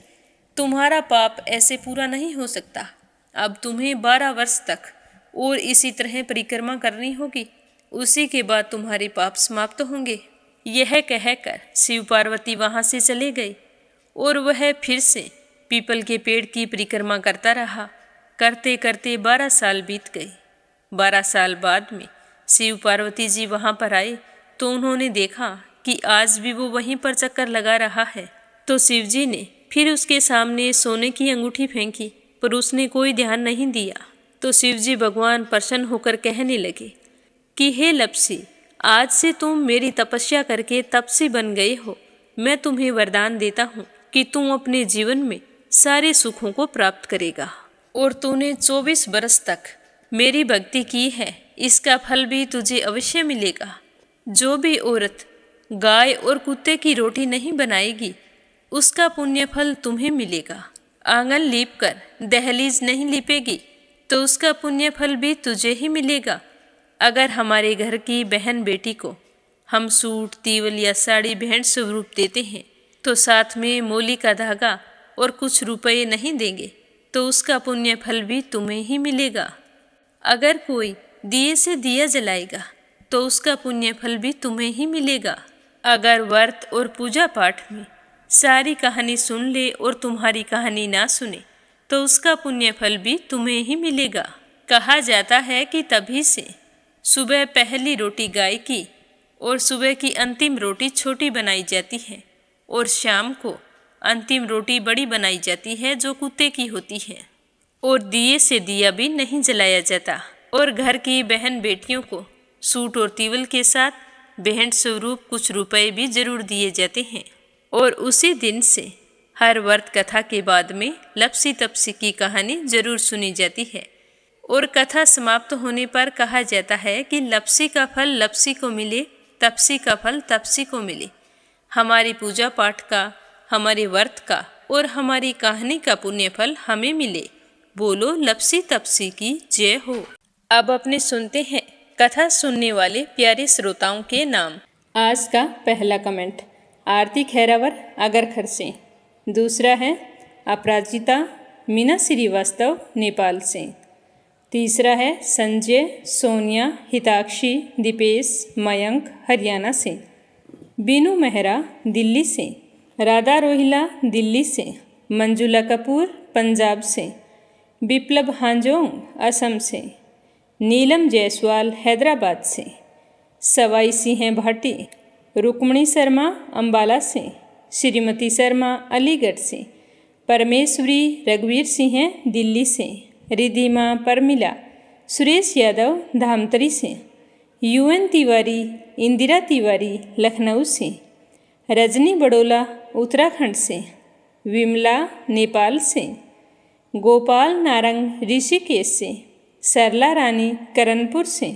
तुम्हारा पाप ऐसे पूरा नहीं हो सकता। अब तुम्हें 12 वर्ष तक और इसी तरह परिक्रमा करनी होगी, उसी के बाद तुम्हारे पाप समाप्त होंगे। यह कहकर शिव पार्वती वहाँ से चले गए और वह फिर से पीपल के पेड़ की परिक्रमा करता रहा। करते करते 12 साल बीत गए। 12 साल बाद में शिव पार्वती जी वहाँ पर आए तो उन्होंने देखा कि आज भी वो वहीं पर चक्कर लगा रहा है। तो शिवजी ने फिर उसके सामने सोने की अंगूठी फेंकी पर उसने कोई ध्यान नहीं दिया। तो शिवजी भगवान प्रसन्न होकर कहने लगे कि हे लपसी, आज से तुम मेरी तपस्या करके तपसी बन गए हो। मैं तुम्हें वरदान देता हूँ कि तुम अपने जीवन में सारे सुखों को प्राप्त करेगा। और तूने 24 बरस तक मेरी भक्ति की है, इसका फल भी तुझे अवश्य मिलेगा। जो भी औरत गाय और कुत्ते की रोटी नहीं बनाएगी, उसका पुण्य फल तुम्हें मिलेगा। आंगन लीप कर दहलीज नहीं लीपेगी तो उसका पुण्य फल भी तुझे ही मिलेगा। अगर हमारे घर की बहन बेटी को हम सूट, तीवल या साड़ी भेंट स्वरूप देते हैं तो साथ में मोली का धागा और कुछ रुपए नहीं देंगे तो उसका पुण्य फल भी तुम्हें ही मिलेगा। अगर कोई दिए से दिया जलाएगा तो उसका पुण्य फल भी तुम्हें ही मिलेगा। अगर व्रत और पूजा पाठ में सारी कहानी सुन ले और तुम्हारी कहानी ना सुने तो उसका पुण्य फल भी तुम्हें ही मिलेगा। कहा जाता है कि तभी से सुबह पहली रोटी गाय की और सुबह की अंतिम रोटी छोटी बनाई जाती है और शाम को अंतिम रोटी बड़ी बनाई जाती है जो कुत्ते की होती है। और दिए से दिया भी नहीं जलाया जाता और घर की बहन बेटियों को सूट और तीवल के साथ भेंट स्वरूप कुछ रुपए भी जरूर दिए जाते हैं। और उसी दिन से हर व्रत कथा के बाद में लपसी तपसी की कहानी जरूर सुनी जाती है और कथा समाप्त होने पर कहा जाता है कि लपसी का फल लपसी को मिले, तपसी का फल तपसी को मिले। हमारी पूजा पाठ का, हमारे व्रत का और हमारी कहानी का पुण्य फल हमें मिले। बोलो लपसी तपसी की जय हो। अब अपने सुनते हैं कथा सुनने वाले प्यारे श्रोताओं के नाम। आज का पहला कमेंट आरती खैरावर अगरखर से, दूसरा है अपराजिता मीना श्रीवास्तव नेपाल से, तीसरा है संजय सोनिया हिताक्षी दीपेश मयंक हरियाणा से, बीनू मेहरा दिल्ली से, राधा रोहिला दिल्ली से, मंजुला कपूर पंजाब से, बिप्लब हांजोंग असम से, नीलम जायसवाल हैदराबाद से, सवाई सिंह भाटी, रुक्मणी शर्मा अंबाला से, श्रीमती शर्मा अलीगढ़ से, परमेश्वरी रघुवीर सिंह दिल्ली से, रिधिमा परमिला, सुरेश यादव धामतरी से, यूएन तिवारी इंदिरा तिवारी लखनऊ से, रजनी बड़ोला उत्तराखंड से, विमला नेपाल से, गोपाल नारंग ऋषिकेश से, सरला रानी करनपुर से,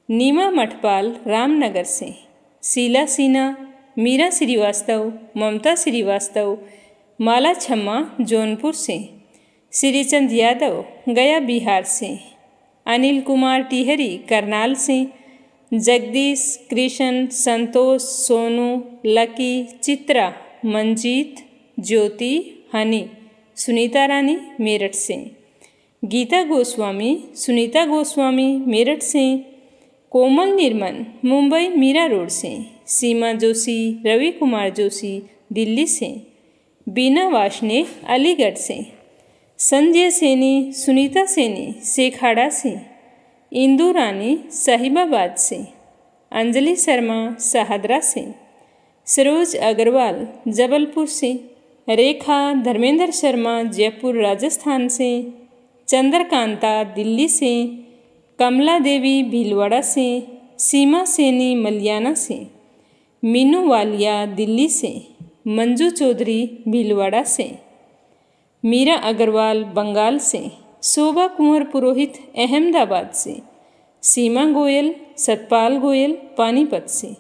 नीमा मठपाल रामनगर से, शीला सिन्हा मीरा श्रीवास्तव ममता श्रीवास्तव माला छम्मा जौनपुर से, श्रीचंद यादव गया बिहार से, अनिल कुमार टिहरी करनाल से, जगदीश कृष्ण संतोष सोनू लकी चित्रा मंजीत ज्योति हनी सुनीता रानी मेरठ से, गीता गोस्वामी सुनीता गोस्वामी मेरठ से, कोमल निर्मल मुंबई मीरा रोड से, सीमा जोशी रवि कुमार जोशी दिल्ली से, बीना वाशने अलीगढ़ से, संजय सैनी सुनीता सैनी शेखाड़ा से, इंदू रानी साहिबाबाद से, अंजलि शर्मा शाहदरा से, सरोज अग्रवाल जबलपुर से, रेखा धर्मेंद्र शर्मा जयपुर राजस्थान से, चंद्रकांता दिल्ली से, कमला देवी भीलवाड़ा से, सीमा सैनी मलियाना से, मीनू वालिया दिल्ली से, मंजू चौधरी भीलवाड़ा से, मीरा अग्रवाल बंगाल से, शोभा कुंवर पुरोहित अहमदाबाद से, सीमा गोयल सतपाल गोयल पानीपत से,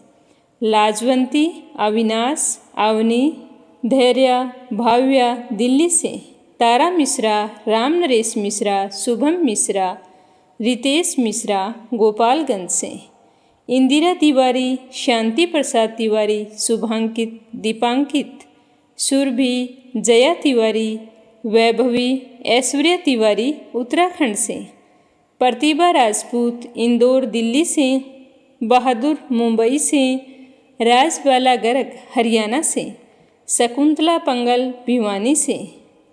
लाजवंती अविनाश अवनी धैर्य भाव्या दिल्ली से, तारा मिश्रा राम नरेश मिश्रा शुभम मिश्रा रितेश मिश्रा गोपालगंज से, इंदिरा तिवारी शांति प्रसाद तिवारी शुभांकित दीपांकित सुरभि जया तिवारी वैभवी ऐश्वर्या तिवारी उत्तराखंड से, प्रतिभा राजपूत इंदौर दिल्ली से, बहादुर मुंबई से, राजबाला गर्ग हरियाणा से, शकुंतला पंगल भिवानी से,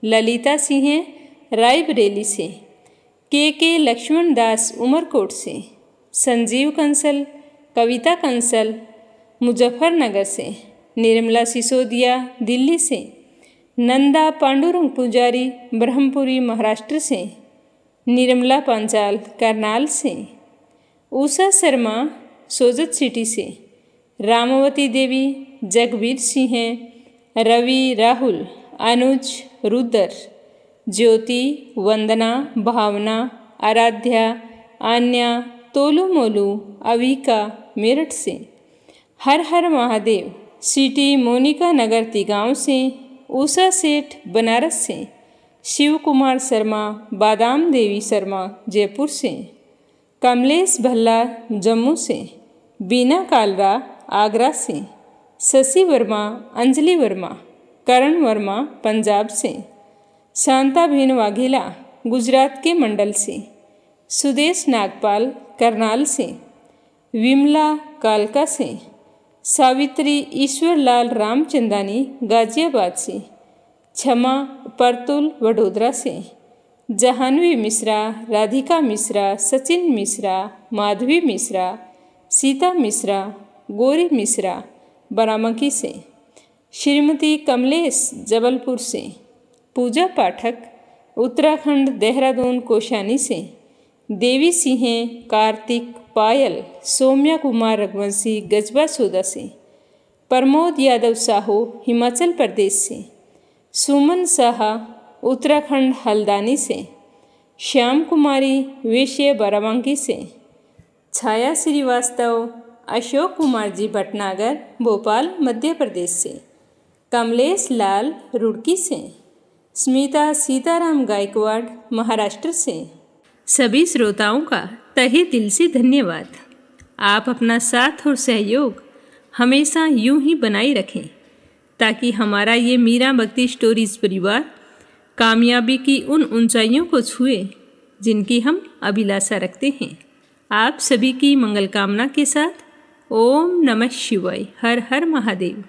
ललिता सिंह रायबरेली से, के लक्ष्मण दास उमरकोट से, संजीव कंसल कविता कंसल मुजफ्फरनगर से, निर्मला सिसोदिया दिल्ली से, नंदा पांडुरंग पुजारी ब्रह्मपुरी महाराष्ट्र से, निर्मला पांचाल करनाल से, उषा शर्मा सोजत सिटी से, रामवती देवी जगवीर सिंह रवि राहुल अनुज रुद्र ज्योति वंदना भावना आराध्या आन्या तोलू मोलू अविका मेरठ से, हर हर महादेव सिटी मोनिका नगर तिगांव से, उषा सेठ बनारस से, शिव कुमार शर्मा बादाम देवी शर्मा जयपुर से, कमलेश भल्ला जम्मू से, बीना कालरा आगरा से, शशि वर्मा, अंजलि वर्मा, करण वर्मा पंजाब से, शांताबेन वाघेला गुजरात के मंडल से, सुदेश नागपाल करनाल से, विमला कालका से, सावित्री ईश्वरलाल रामचंदानी गाजियाबाद से, क्षमा परतुल वडोदरा से, जाह्नवी मिश्रा, राधिका मिश्रा, सचिन मिश्रा, माधवी मिश्रा, सीता मिश्रा, गौरी मिश्रा बाराबंकी से, श्रीमती कमलेश जबलपुर से, पूजा पाठक उत्तराखंड देहरादून कोशानी से, देवी सिंह, कार्तिक, पायल, सौम्या कुमार रघुवंशी गजबा सोदा से, प्रमोद यादव साहू हिमाचल प्रदेश से, सुमन साहा उत्तराखंड हल्द्वानी से, श्याम कुमारी वैश्य बाराबंकी से, छाया श्रीवास्तव अशोक कुमार जी भटनागर भोपाल मध्य प्रदेश से, कमलेश लाल रुड़की से, स्मिता सीताराम गायकवाड़ महाराष्ट्र से। सभी श्रोताओं का तहे दिल से धन्यवाद। आप अपना साथ और सहयोग हमेशा यूं ही बनाए रखें ताकि हमारा ये मीरा भक्ति स्टोरीज परिवार कामयाबी की उन ऊंचाइयों को छुए जिनकी हम अभिलाषा रखते हैं। आप सभी की मंगल कामना के साथ ओम नमः शिवाय। हर हर महादेव।